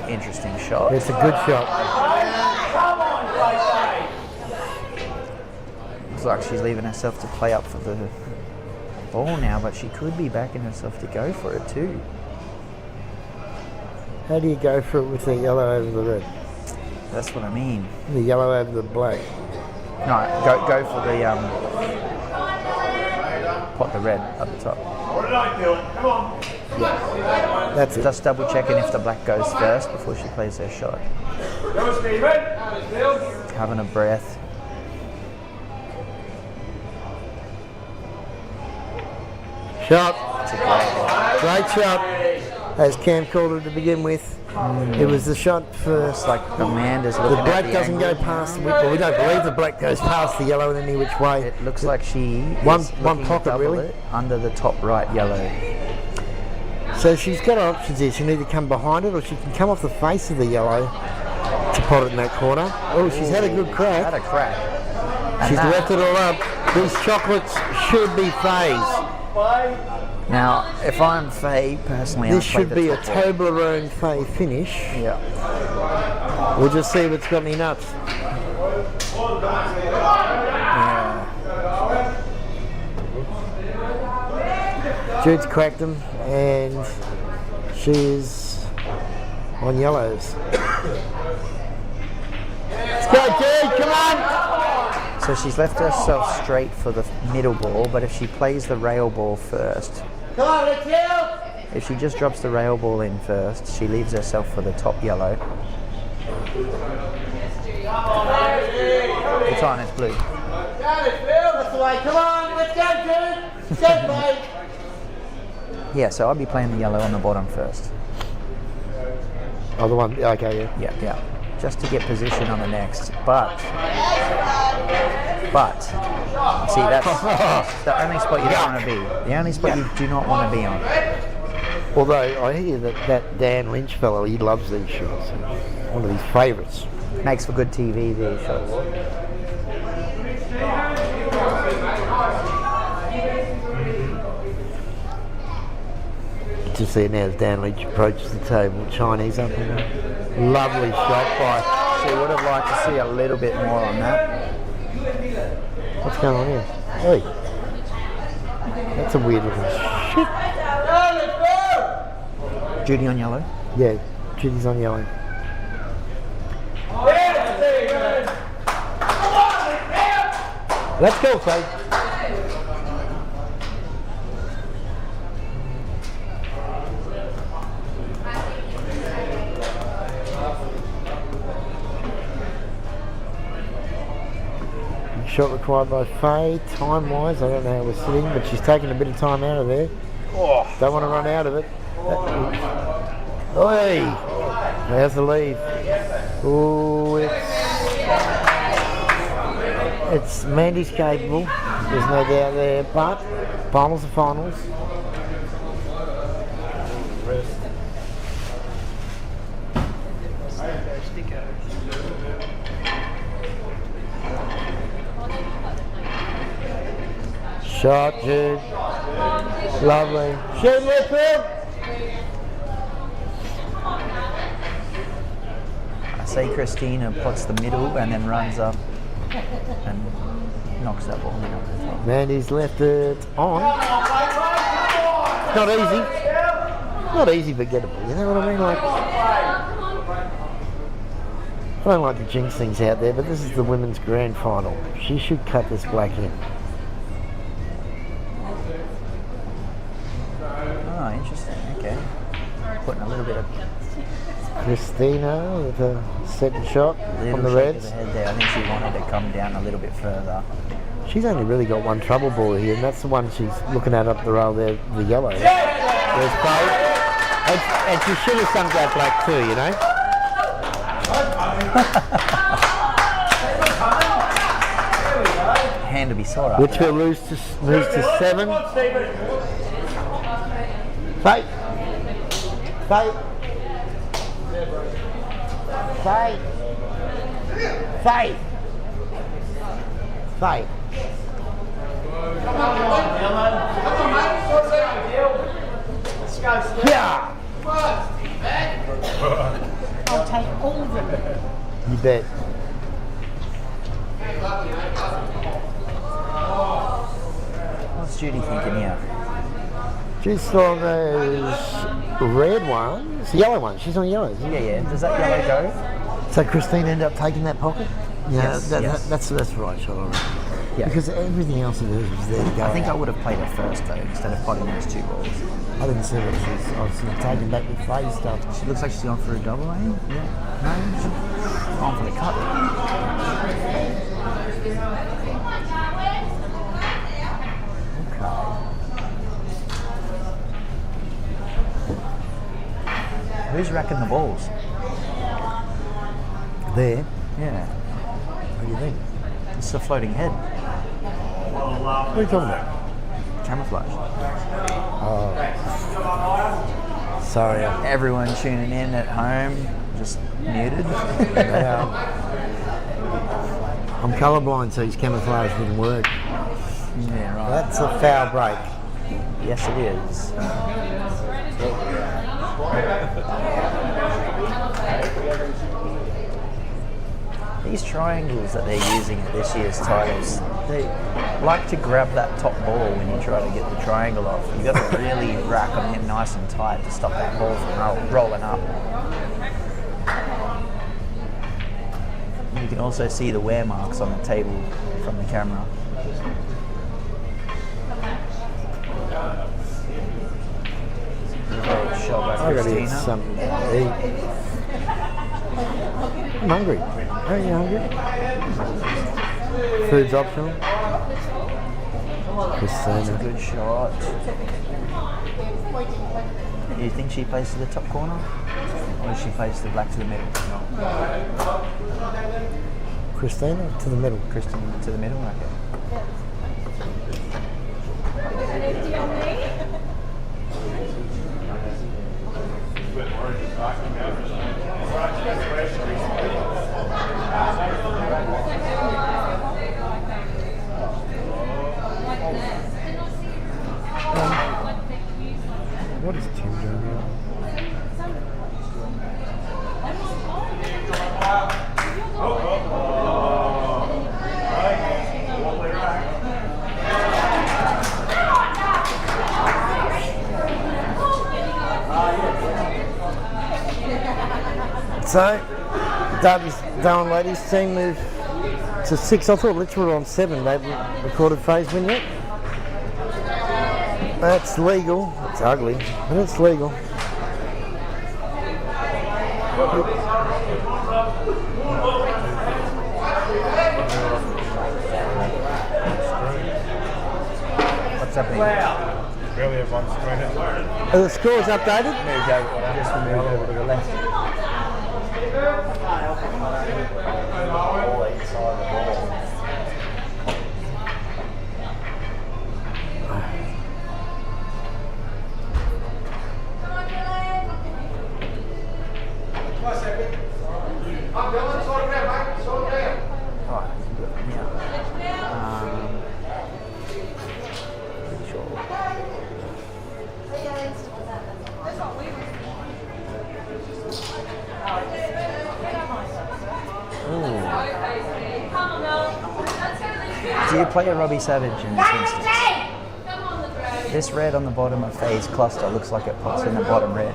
interesting shot. It's a good shot. Looks like she's leaving herself to play up for the ball now, but she could be backing herself to go for it too. How do you go for it with the yellow over the red? That's what I mean. The yellow over the black. No, go for the pot the red up the top. That's it. Just double checking if the black goes first before she plays her shot. Having a breath. Shot. It's a Great shot. As Cam called it to begin with. It was the shot first. It's like Amanda's looking The at black the doesn't angle. go past the well, we don't believe the black goes past the yellow in any which way. It looks like she One is looking to pocket, double really? it under the top right yellow. So she's got options here. She can either come behind it or she can come off the face of the yellow to pot it in that corner. Oh, she's had a good Had crack. a crack. And She's that- left it all up. These chocolates should be phased. Now, if I'm Faye, personally, This I'd play should the be a top one. Toblerone Fay finish. Yeah. We'll just see if it's got any nuts. Yeah. Jude's cracked them and she's on yellows. Let's go, Jude, come on! So she's left herself straight for the middle ball, but if she plays the rail ball first, Come on, Litchfield! if she just drops the rail ball in first, she leaves herself for the top yellow. It's on, it's blue. Go, Litchfield, that's the way. Come on, let's go, Jude! Set, mate! Yeah, so I'd be playing the yellow on the bottom first. Oh, the one, okay, yeah. Yeah, yeah. Just to get position on the next. But, see, that's the only spot you don't want to be. The only spot you do not want to be on. Although I hear that Dan Lynch fellow, he loves these shots. One of his favourites. Makes for good TV, these shots. Just see now as Dan Lynch approaches the table, Chinese up in there. Lovely shot by. She would have liked to see a little bit more on that. What's going on here? Hey, that's a weird looking shit. Judy on yellow. Yeah, Judy's on yellow. Let's go, Faye. Shot required by Faye. Time-wise, I don't know how we're sitting, but she's taking a bit of time out of there. Don't want to run out of it. Oi! There's the lead. Oh, it's Mandy's capable. There's no doubt there, but finals are finals. Shot, Jude. Lovely. Shoot, Litchfield. I say Christina pots the middle and then runs up and knocks that ball in over the top. Mandy's left it on. Not easy. Not easy, but gettable. You know what I mean? Like, I don't like to jinx things out there, but this is the women's grand final. She should cut this black in. Oh, interesting. Okay. Putting a little bit of Christina with a second shot little on the shake reds. of the head there. I think she wanted to come down a little bit further. She's only really got one trouble ball here, and that's the one she's looking at up the rail there, the yellow. There's Faye. And she should have sunk that black too, you know? Hand to be sore up. Litchfield moves to 7. Faye. Faye. Faye. Faye. Faye. Yeah. I'll take all of them. You bet. What's Judy thinking here? She saw those red ones, yellow ones. She's on yellows. Isn't Yeah, she? yeah. Does that yellow go? So Christine ended up taking that pocket? Yeah, Yes, yes. That's right, Charlotte. Yeah. Because everything else of hers was there to go I think I out. would have played it first though, instead of potting those 2 balls. I didn't see what she's obviously taken back with phase stuff. She looks like she's gone for a double aim. Yeah. No, she's gone for the cut. Who's racking the balls? There. Yeah. What do you think? It's a floating head. What are you talking about? Camouflage. Oh. Sorry. Everyone tuning in at home, just muted. Yeah. I'm colourblind, so his camouflage wouldn't work. Yeah, right. That's a foul break. Yes, it is. These triangles that they're using at this year's titles, they like to grab that top ball when you try to get the triangle off. You've got to really rack them in nice and tight to stop that ball from rolling up. You can also see the wear marks on the table from the camera. Great shot by I gotta Christina. eat something to eat. I'm hungry. Are you hungry? Food's optional. That's a Christina. good shot. Do you think she plays to the top corner? Or does she plays the black to the middle? Christina to the middle. Kristen to the middle? Okay. What is Tim doing here? So, Darwin ladies team moved to 6. I thought Litchfield were on 7. They haven't recorded phase win yet. That's legal. It's ugly, but it's legal. What's happening? Barely have one screen. Are the scores updated? Just moved over to the left. Do you play a Robbie Savage in this instance? This red on the bottom of phase cluster looks like it pops in the bottom red.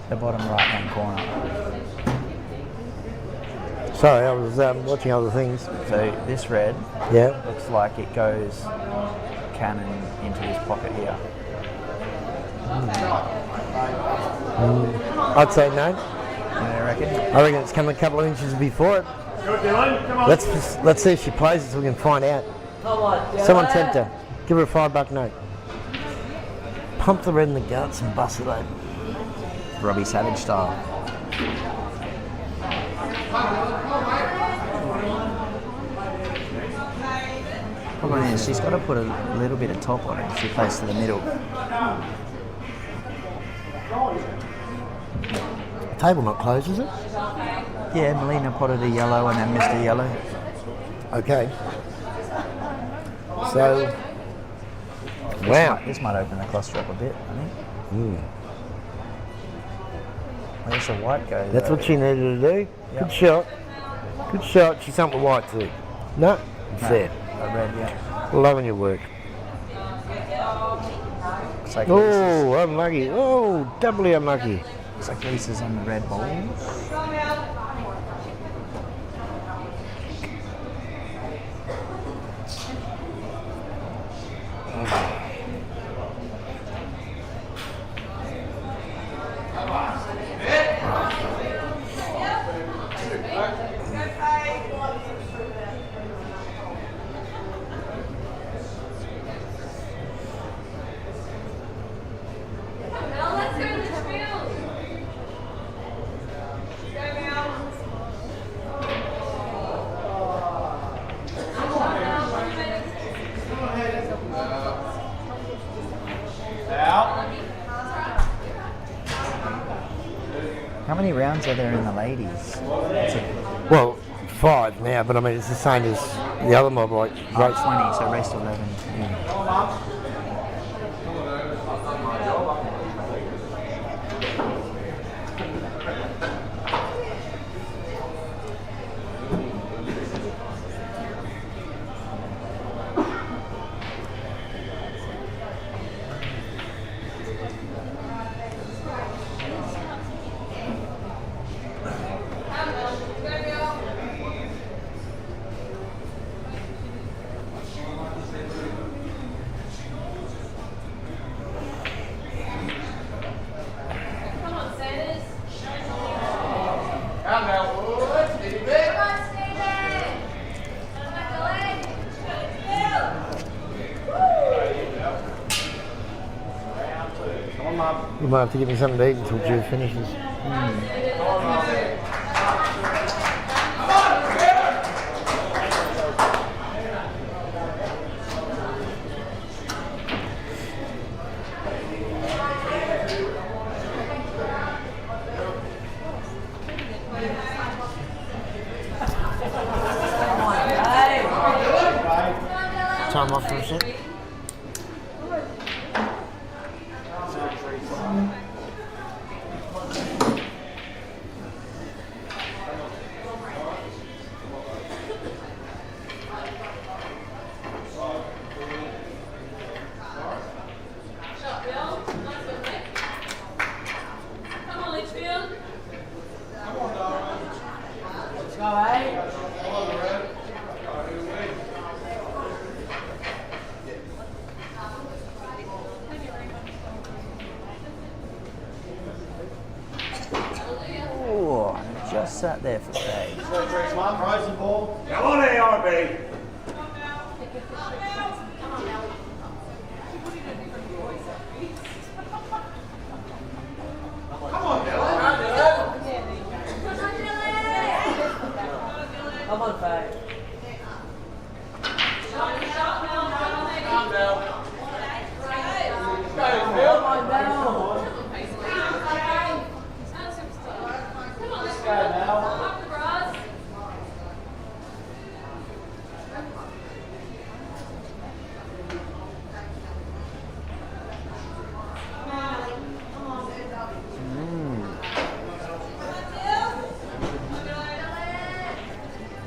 The bottom right hand corner. Sorry, I was watching other things. So this red Yeah. looks like it goes cannon into this pocket here. I'd say no. You know, I reckon? I reckon it's coming a couple of inches before it. Let's see if she plays it so we can find out. Someone tempt her. Give her a $5 note. Pump the red in the guts and bust it open. Robbie Savage style. Problem is, she's got to put a little bit of top on it if she plays to the middle. Table not closed, is it? Yeah, Melina potted a yellow and then missed a yellow. Okay. So, wow. This might open the cluster up a bit, I think. Where's the white go? That's though? what she needed to do. Yep. Good shot. Good shot. She's something white too. No? Fair. A red, yeah. Loving your work. Looks like Lisa's, Oh, unlucky. Oh, doubly unlucky. looks like Lisa's on the red balls. Now let's go to Litchfield. Go now. How many rounds are there in the ladies? It's a, Well, 5 now, but I mean, it's the same as the other mob, like oh, race. 20, so race to 11. Yeah. Come on, Sanders. Come now, boys. Steady back. Come on, Steven. Back the leg. Come on, Mum. You might have to give me something to eat until Jude finishes. Time off for a sec. Shot, Bill. Let's go, Nick. Come on, Litchfield. Let's go, eh? Oh, just sat there for Faye. Mum, rise the ball. Come on, ARB. Come on, Faye. Calm down. Come on, down.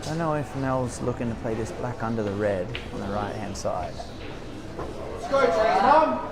I don't know if Mel's looking to play this black under the red on the right hand side. Let's go, Trey, Mum.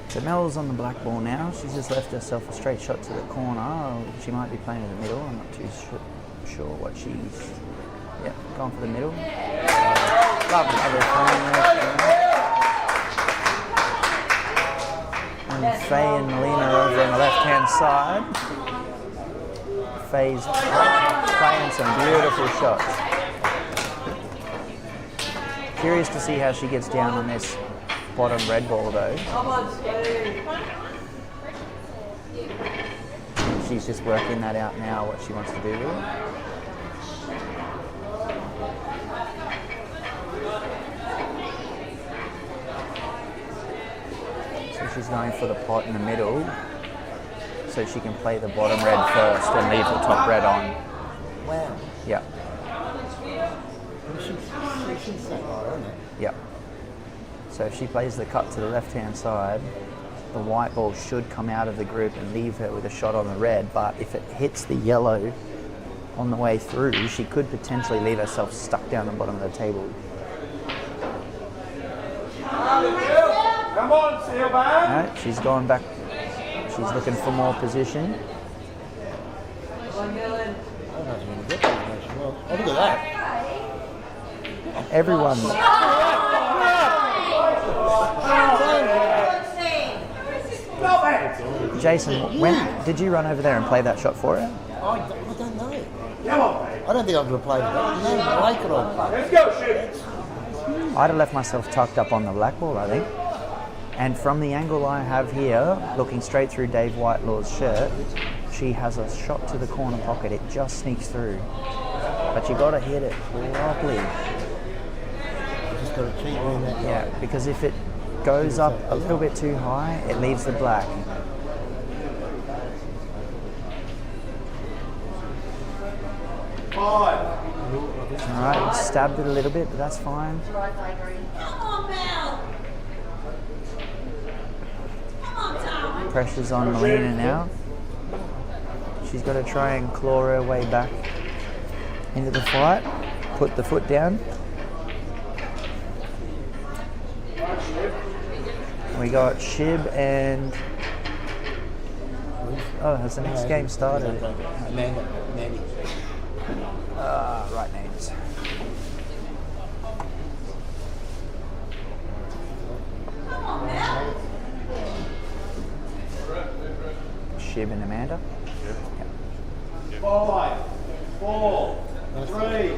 So Mel's on the black ball now. She's just left herself a straight shot to the corner. She might be playing in the middle. I'm not too sure what she's... Yeah, going for the middle. Lovely And Faye and Melina are over on the left-hand side. Faye's playing some beautiful shots. Curious to see how she gets down on this bottom red ball though. She's just working that out now, what she wants to do with it. So she's going for the pot in the middle, so she can play the bottom red first and leave the top red on. Wow. Yeah. She's so high, isn't it? Yep. So if she plays the cut to the left-hand side, the white ball should come out of the group and leave her with a shot on the red, but if it hits the yellow on the way through, she could potentially leave herself stuck down the bottom of the table. Come on, Silver. Right, she's gone back. She's looking for more position. I don't know if I'm going to get that much. Well, oh, look at that. Everyone. Jason, when did you run over there and play that shot for her? I don't know. I don't think I've ever played it. No, I like it all. Let's go, shoot. I'd have left myself tucked up on the black ball, I think. And from the angle I have here, looking straight through Dave Whitelaw's shirt, she has a shot to the corner pocket. It just sneaks through. But you got to hit it properly. You just got to cheat in that. Yeah, because if it goes up a little bit too high, it leaves the black. Alright, stabbed it a little bit, but that's fine. Come on, Mel. Come on, Darwin. Pressure's on Melina now. She's got to try and claw her way back into the fight. Put the foot down. We got Shib and... Oh, has the next game started? Mandy. Right names. Shib and Amanda. 5, 4, 3,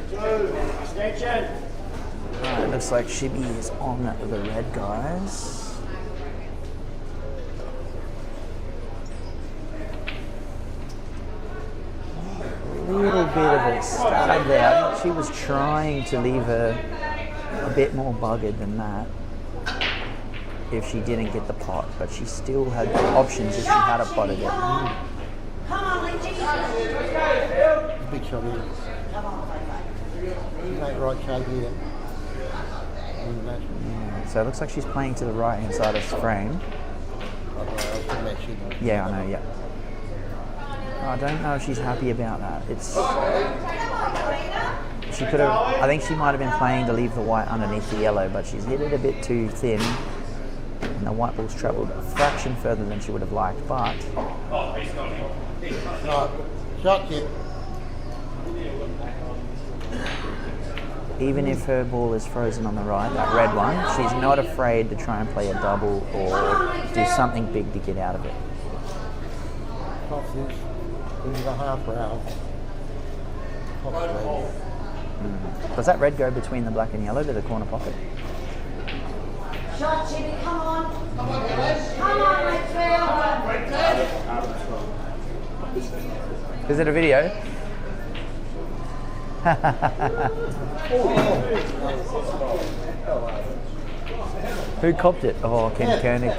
2, extension. It looks like Shibby is on the red guys. A little bit of a stab there. I think she was trying to leave her a bit more buggered than that if she didn't get the pot, but she still had options if she had a potted it. Come on, Litchy. Big shot here. You ain't right shape either. So it looks like she's playing to the right hand side of the frame. Yeah, I know, yeah. I don't know if she's happy about that. She could have, I think she might have been playing to leave the white underneath the yellow, but she's hit it a bit too thin. And the white ball's travelled a fraction further than she would have liked, but... Shot kid. Even if her ball is frozen on the right, that red one, she's not afraid to try and play a double or do something big to get out of it. Tops is the half round. Does that red go between the black and yellow to the corner pocket? Shot, Jimmy, come on. Come on, Litchfield. Is it a video? Who copped it? Oh, Ken Koenig.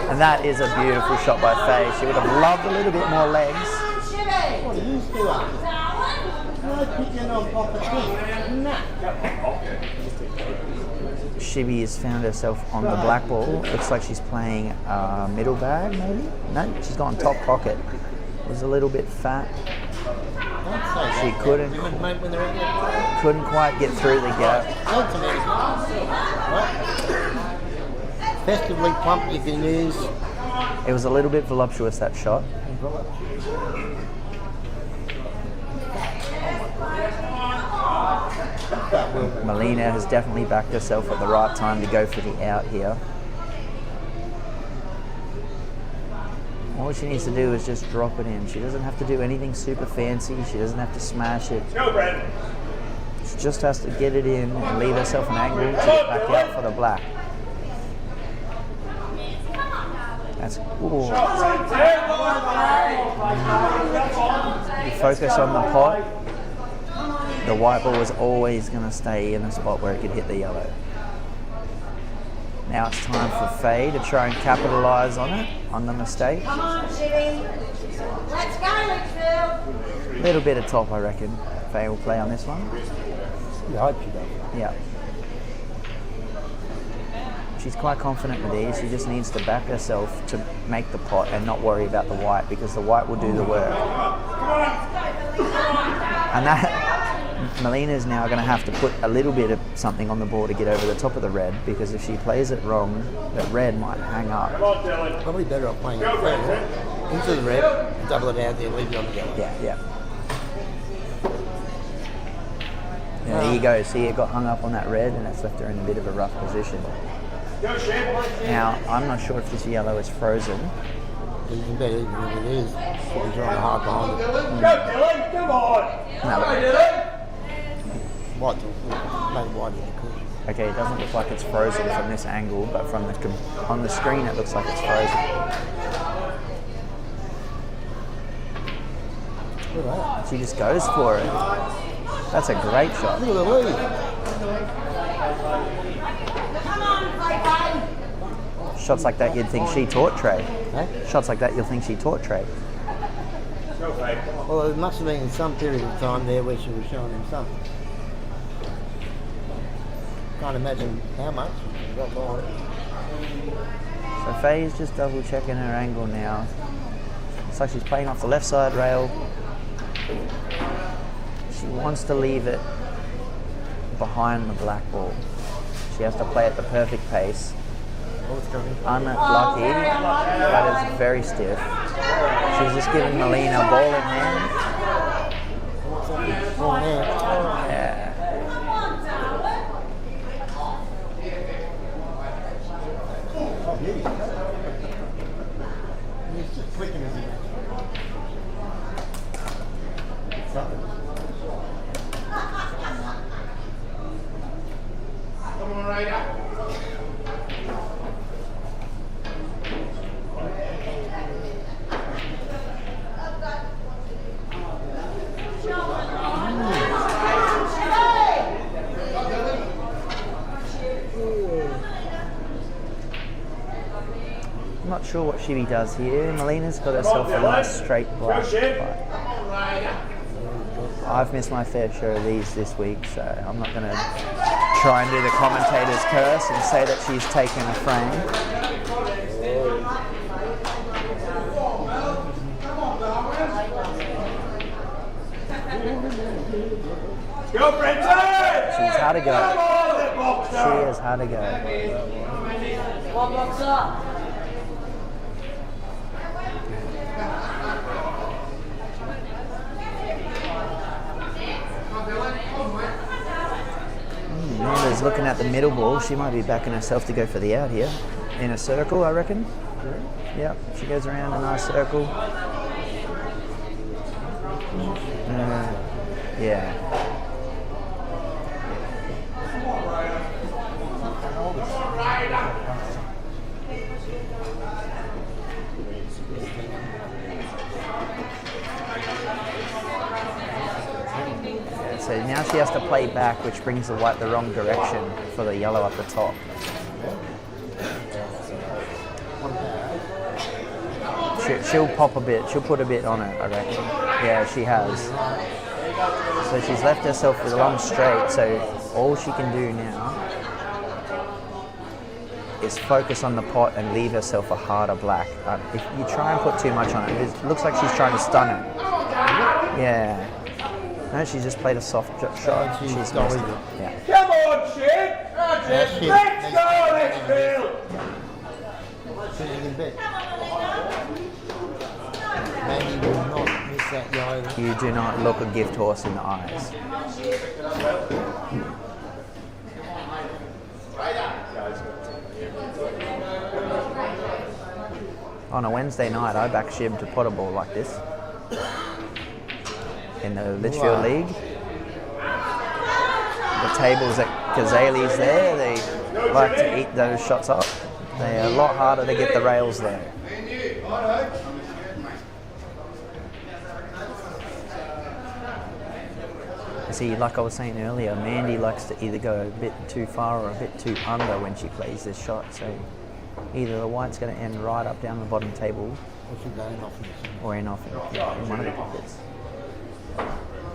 And that is a beautiful shot by Faye. She would have loved a little bit more legs. Shibby has found herself on the black ball. Looks like she's playing middle bag, maybe? No, she's gone top pocket. Was a little bit fat. She couldn't quite get through the gap. Festively plump you can use. It was a little bit voluptuous, that shot. Melina has definitely backed herself at the right time to go for the out here. All she needs to do is just drop it in. She doesn't have to do anything super fancy. She doesn't have to smash it. She just has to get it in and leave herself an angle to get back out for the black. That's cool. You focus on the pot. The white ball is always going to stay in a spot where it could hit the yellow. Now it's time for Faye to try and capitalise on it, on the mistake. Come on, Jimmy. Let's go, Litchfield. A little bit of top, I reckon. Faye will play on this one. Yeah, I hope she does. Yeah. She's quite confident with these. She just needs to back herself to make the pot and not worry about the white, because the white will do the work. And that, Melina's now going to have to put a little bit of something on the board to get over the top of the red, because if she plays it wrong, the red might hang up. Probably better off playing it further into the red, double it out there, leave it on the yellow. Yeah, yeah. Yeah, there you go. See, it got hung up on that red and it's left her in a bit of a rough position. Now, I'm not sure if this yellow is frozen. Even better, even if it is, probably drawing hard behind it. No, White, maybe white in the cushion. okay, it doesn't look like it's frozen from this angle, but from the on the screen it looks like it's frozen. Look at that. She just goes for it. That's a great shot. Look at the lead. Come on, Faye. Shots like that you'd think she taught Trey. Huh? Shots like that you'll think she taught Trey. Well, there must have been some period of time there where she was showing him something. Can't imagine how much. Got by. So Faye's just double checking her angle now. Looks like she's playing off the left side rail. She wants to leave it behind the black ball. She has to play at the perfect pace. Unlucky, that is very stiff. She's just giving Melina a ball in hand. Yeah. Come on, Ryder. I'm not sure what Shibby does here. Melina's got herself a nice straight black. I've missed my fair share of these this week, so I'm not going to try and do the commentator's curse and say that she's taken a frame. Go, Brenton! She's had to go. She has had to go. One box up. Amanda's looking at the middle ball. She might be backing herself to go for the out here. In a circle, I reckon. Yep, she goes around a nice circle. Yeah. So now she has to play back, which brings the white the wrong direction for the yellow up the top. She'll pop a bit. She'll put a bit on it, I reckon. Yeah, she has. So she's left herself with a long straight. So all she can do now is focus on the pot and leave herself a harder black. If you try and put too much on it, it looks like she's trying to stun it. Yeah. No, she just played a soft shot. She's missed it. Yeah. Come on, shit! Let's go, Litchfield! Maybe will not miss that yellow. You do not look a gift horse in the eyes. On a Wednesday night, I back Shib to pot a ball like this in the Litchfield League. The tables at Kazali's there, they like to eat those shots up. They're a lot harder to get the rails there. See, like I was saying earlier, Mandy likes to either go a bit too far or a bit too under when she plays this shot. So either the white's going to end right up down the bottom table, or in off in one of the pockets.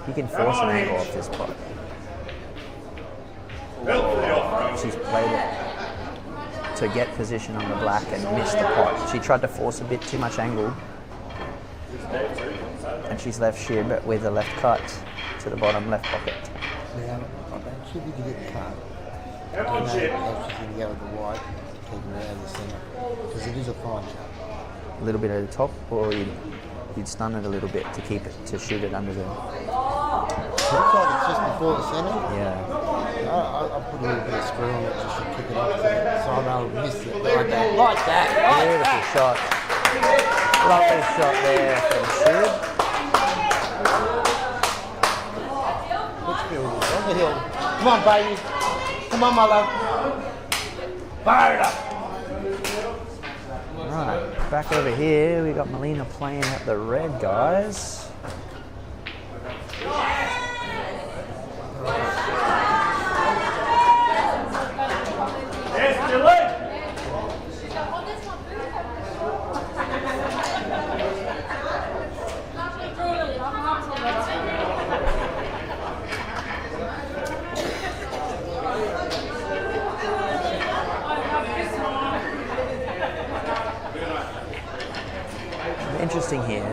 You can force an angle off this pot. She's played it to get position on the black and missed the pot. She tried to force a bit too much angle, and she's left Shib with a left cut to the bottom left pocket. Now, I don't should be to get the card. I know she's going to go with the white to keep her out of the centre, because it is a fine shot. A little bit at the top, or you'd stun it a little bit to keep it, to shoot it under the... Looks like it's just before the centre. Yeah. I put a little bit of screw on it just to kick it off, so I know I'll miss it like that. Like that! Beautiful shot. Lovely shot there from Shib. Litchfield is on the hill. Come on, baby. Come on, my love. Fire it up. Right, back over here, we got Melina playing at the red, guys. Interesting here.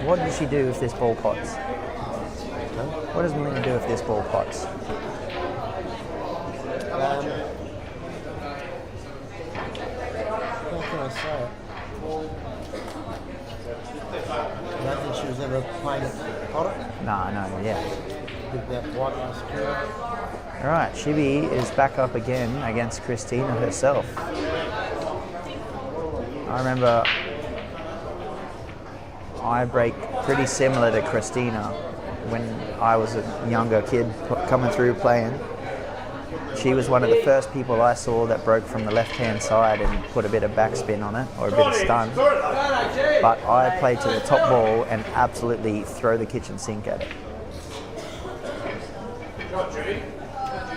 What does she do if this ball pots? What does Melina do if this ball pots? How can I say it? I don't think she was ever playing at Potter No, yeah. with that white mascara. Alright, Shibby is back up again against Christina herself. I remember I break pretty similar to Christina when I was a younger kid coming through playing. She was one of the first people I saw that broke from the left-hand side and put a bit of backspin on it, or a bit of stun. But I played to the top ball and absolutely throw the kitchen sink at it.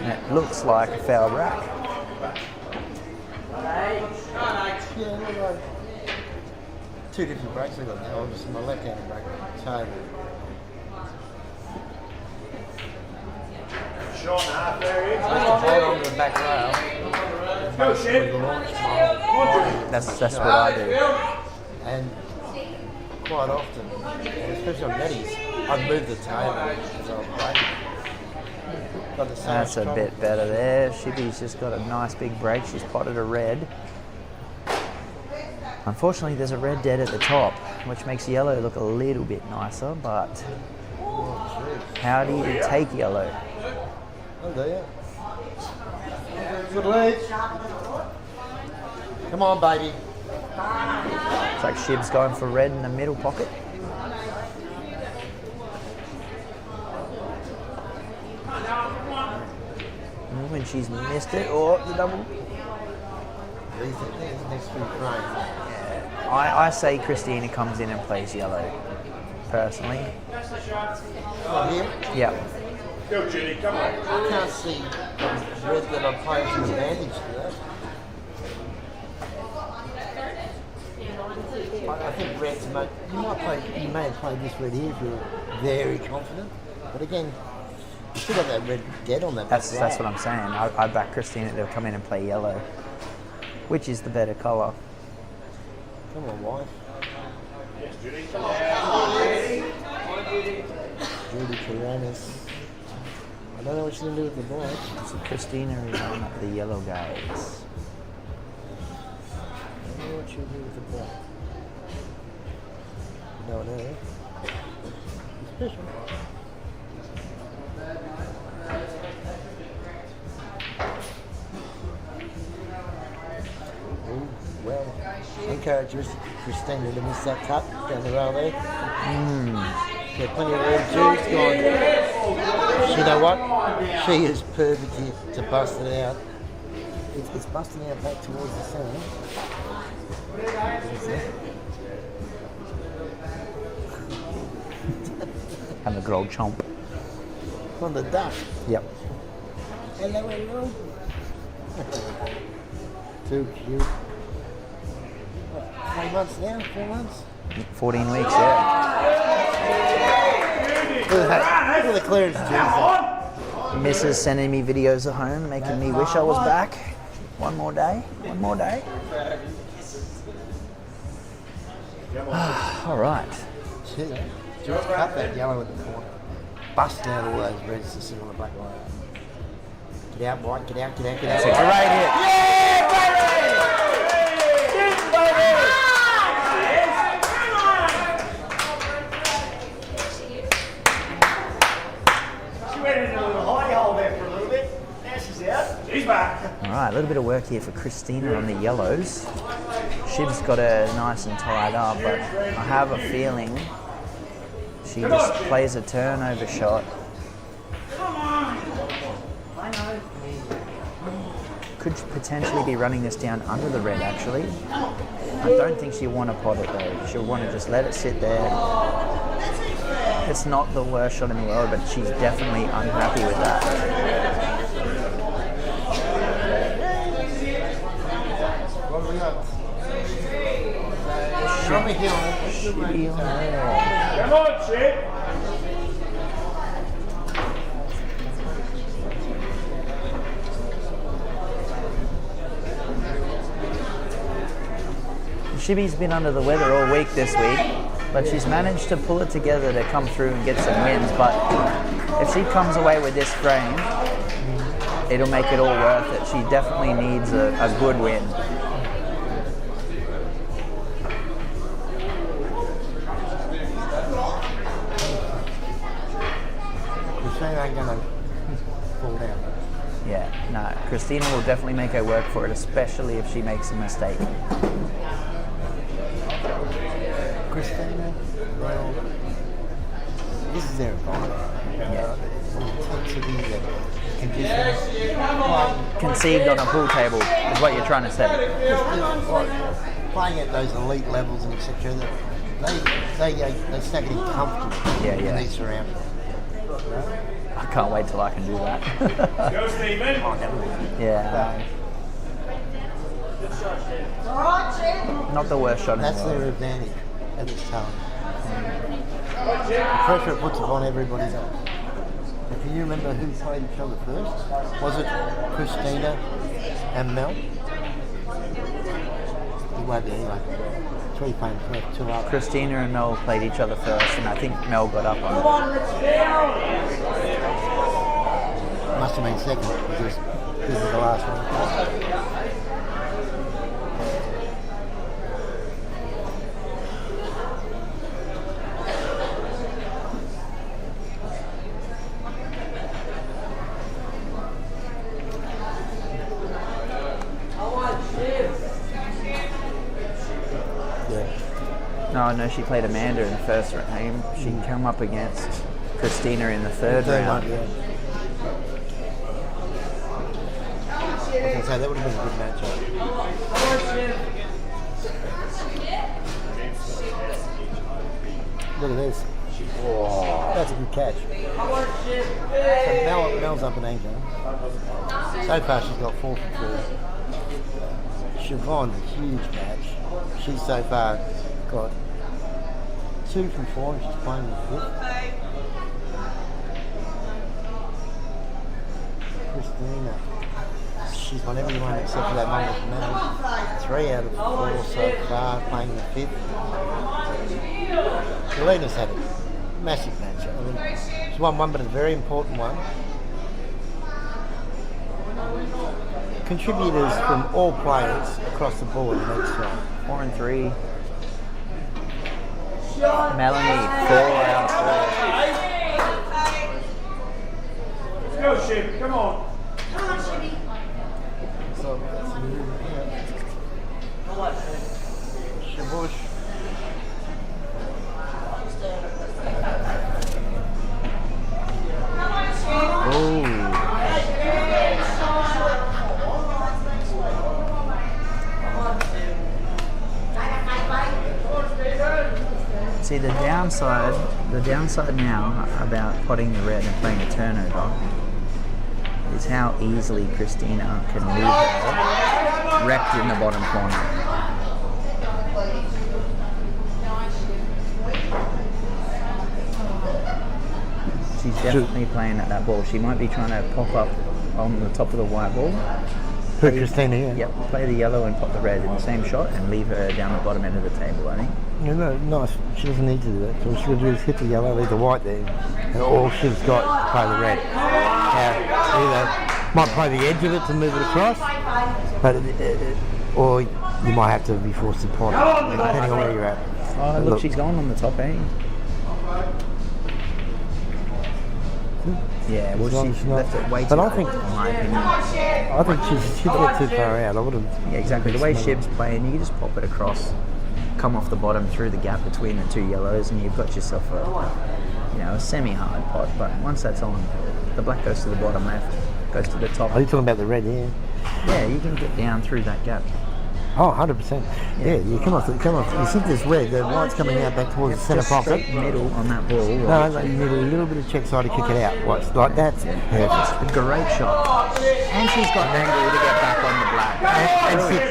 And it looks like a foul rack. Yeah, look like two different breaks I got now. Obviously my left-handed break table. Just to hold on to the back rail. That's what I do. And quite often, especially on netties, I'd move the table as I was breaking. Got the same That's a trouble. bit better there. Shibby's just got a nice big break. She's potted a red. Unfortunately, there's a red dead at the top, which makes yellow look a little bit nicer, but how do you take yellow? Oh, do you? Good lead. Come on, baby. It's like Shib's going for red in the middle pocket. When she's missed it, or the double. These next few frames. I say Christina comes in and plays yellow, personally. Not here. Yeah. I can't see red that I'm playing to advantage to that. I think red's you may have played this red here if you're very confident. But again, you still got that red dead on that. That's what I'm saying. I back Christina to come in and play yellow, which is the better colour. Come on, wife. Judy Karanis. I don't know what she's going to do with the black. So Christina is on the yellow guys. I don't know what she'll do with the black. No, no. Special. Ooh, well, uncharacteristic. Christina to miss that cut down the rail there. Yeah, plenty of room too. It's gone. You know what? She is perfect here to bust it out. It's busting out back towards the centre. Having a good old chomp. On the duck. Yep. Hello. Too cute. What, 3 months now? 4 months? 14 weeks, yeah. Look at the clearance Tuesday. Mrs. sending me videos at home, making me wish I was back. One more day. All right. Just cut that yellow at the corner. Busting out all those reds to sit on the black line. Get out, White. Get out. That's a great hit. She went into a little hidey hole there for a little bit. Now she's out. She's back. All right, a little bit of work here for Christina on the yellows. Shib's got her nice and tied up, but I have a feeling she just plays a turnover shot. Could potentially be running this down under the red, actually. I don't think she'll want to pot it though. She'll want to just let it sit there. It's not the worst shot in the world, but she's definitely unhappy with that. What do we got? From a hill. Shibby on there. Come on, Chip. Shibby's been under the weather all week this week, but she's managed to pull it together to come through and get some wins. But if she comes away with this frame, it'll make it all worth it. She definitely needs a good win. Christina ain't gonna fall down. Yeah, no, Christina will definitely make her work for it, especially if she makes a mistake. Christina, well, this is their environment. Yeah. The intensity, the conditions. Like, Conceived on a pool table is what you're trying to say. playing at those elite levels and etc. They start getting comfortable Yeah. in these surroundings. I can't wait till I can do that. Go, Stephen. Yeah. Not the worst shot in the That's their world. advantage at this time. The pressure it puts upon everybody's else. And can you remember who played each other first? Was it Christina and Mel? He won't be anyway. 3 playing first, 2 up. Christina and Mel played each other first, and I think Mel got up on it. Must have been second because this is the last one. No, she played Amanda in the first game. She came up against Christina in the third round. Yeah. I was going to say, that would have been a good matchup. Look at this. That's a good catch. So Mel's up an anchor. So far she's got 4 for 4. Siobhan's a huge match. She's so far got 2 from 4 and she's playing the 5th. Christina. She's won everyone except for that one with Mel. 3 out of 4 so far, playing the 5th. Selena's had a massive match. I mean, she's won one, but a very important one. Contributors from all players across the board in each side. 4 and 3. Melanie, 4 out of 4. Let's go, Chip. Come on. So, Shabush downside now about potting the red and playing a turnover is how easily Christina can leave her wrecked in the bottom corner. She's definitely playing at that ball. She might be trying to pop up on the top of the white ball. Put Christina here. Yep, play the yellow and pop the red in the same shot and leave her down the bottom end of the table, I think. Yeah, no, nice. She doesn't need to do that. All she got to do is hit the yellow, leave the white there. And all she's got is play the red. Either might play the edge of it to move it across, but or you might have to be forced to pot it, depending on where you're at. Oh, look, she's going on the top end. Yeah, well, she's left it way too But high, in my opinion. I think she'd get too far out. I would have. Yeah, exactly. The way Shib's playing, you can just pop it across, come off the bottom through the gap between the two yellows, and you've got yourself a semi-hard pot. But once that's on, the black goes to the bottom left, goes to the top. Are you talking about the red here? Yeah, you can get down through that gap. Oh, 100%. Yeah, you come off. You see this red, the white's coming out back towards the centre pocket. Straight middle on that ball. No, you need a little bit of check side to kick it out. Watch, like that's perfect. It's a great shot. And she's got an angle to get back on the black.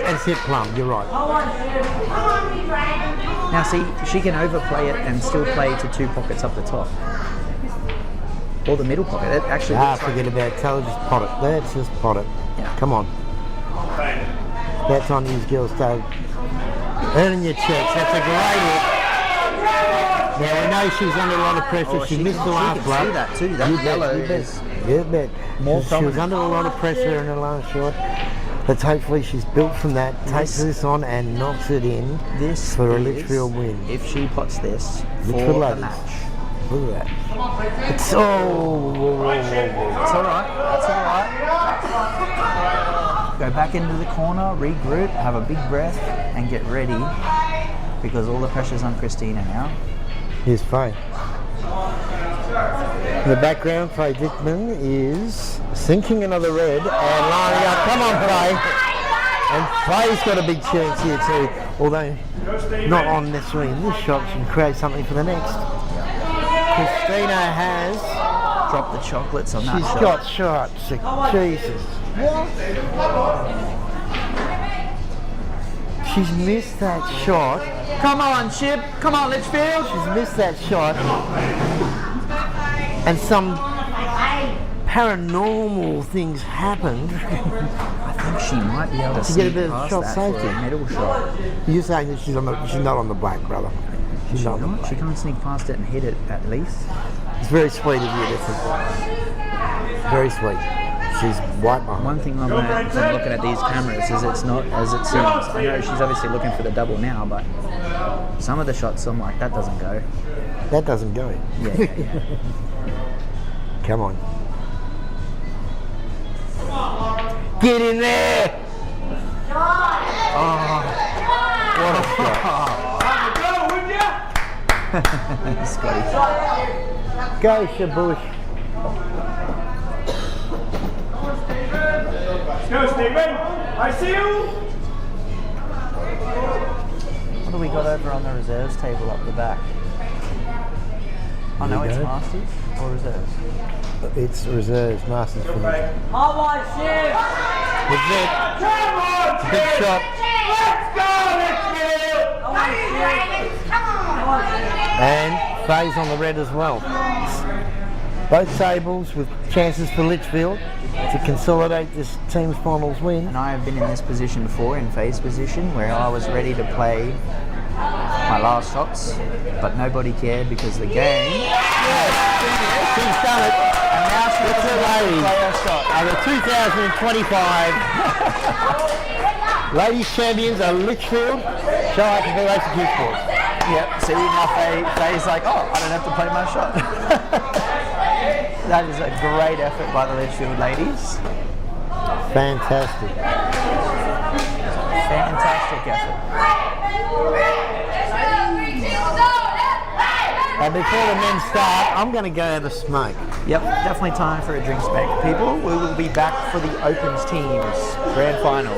And sit plumb, you're right. Now see, she can overplay it and still play to two pockets up the top. Or the middle pocket. It actually Forget about it. Tell her just pot it. Let's just pot it. Yeah. Come on. That's on these girls start earning your checks. That's a great hit. Now we know she's under a lot of pressure. She missed the last blow. blow. See that too. That yellow is You bet. more She was dominant. under a lot of pressure in the last shot. But hopefully she's built from that, takes this on and knocks it in This for a is, Litchfield win. if she pots this for Litchfield the ladies. match. Look at that. It's It's alright. That's alright. Go back into the corner, regroup, have a big breath, and get ready because all the pressure's on Christina now. Here's Faye. In the background, Faye Dickman is sinking another red and lining up. Come on, Faye. And Faye's got a big chance here too, although not on necessarily in this shot. She can create something for the next. Christina has. Drop the chocolates on that She's shot. got shots. Jesus. She's missed that shot. Come on, Shib. Come on, Litchfield. She's missed that shot. And some paranormal things happened. I think she might be able to To see get a bit of past shot that safety. for a middle shot. You're saying that she's not on the black, brother. She's not on the black. She can't sneak past it and hit it at least. It's very sweet of you to think that. Very sweet. She's white behind. One thing I learned from looking at these cameras is it's not as it seems. I know she's obviously looking for the double now, but some of the shots I'm like, that doesn't go. That doesn't go. Yeah. Come on. Get in there! Oh, what a shot. Scotty. Go, Shabush. Go, Stephen. I see you. What do we got over on the reserves table up the back? Oh no, There you it's go. Masters or reserves? It's reserves, Masters finish. Come on, Shib. That's it. Come on, Big shot. Let's go, Litchfield. And Faye's on the red as well. Both tables with chances for Litchfield to consolidate this team's finals win. And I have been in this position before, in Faye's position, where I was ready to play my last shots, but nobody cared because the game. She's done it. And now she It's the ladies. play her shot. And the 2025 ladies champions are Litchfield. Show I can go to Sports. Yep, see now Faye's like, oh, I don't have to play my shot. That is a great effort by the Litchfield ladies. Fantastic. Fantastic effort. And before the men start, I'm going to go have a smoke. Yep, definitely time for a drink smack. People, we will be back for the Opens teams grand final.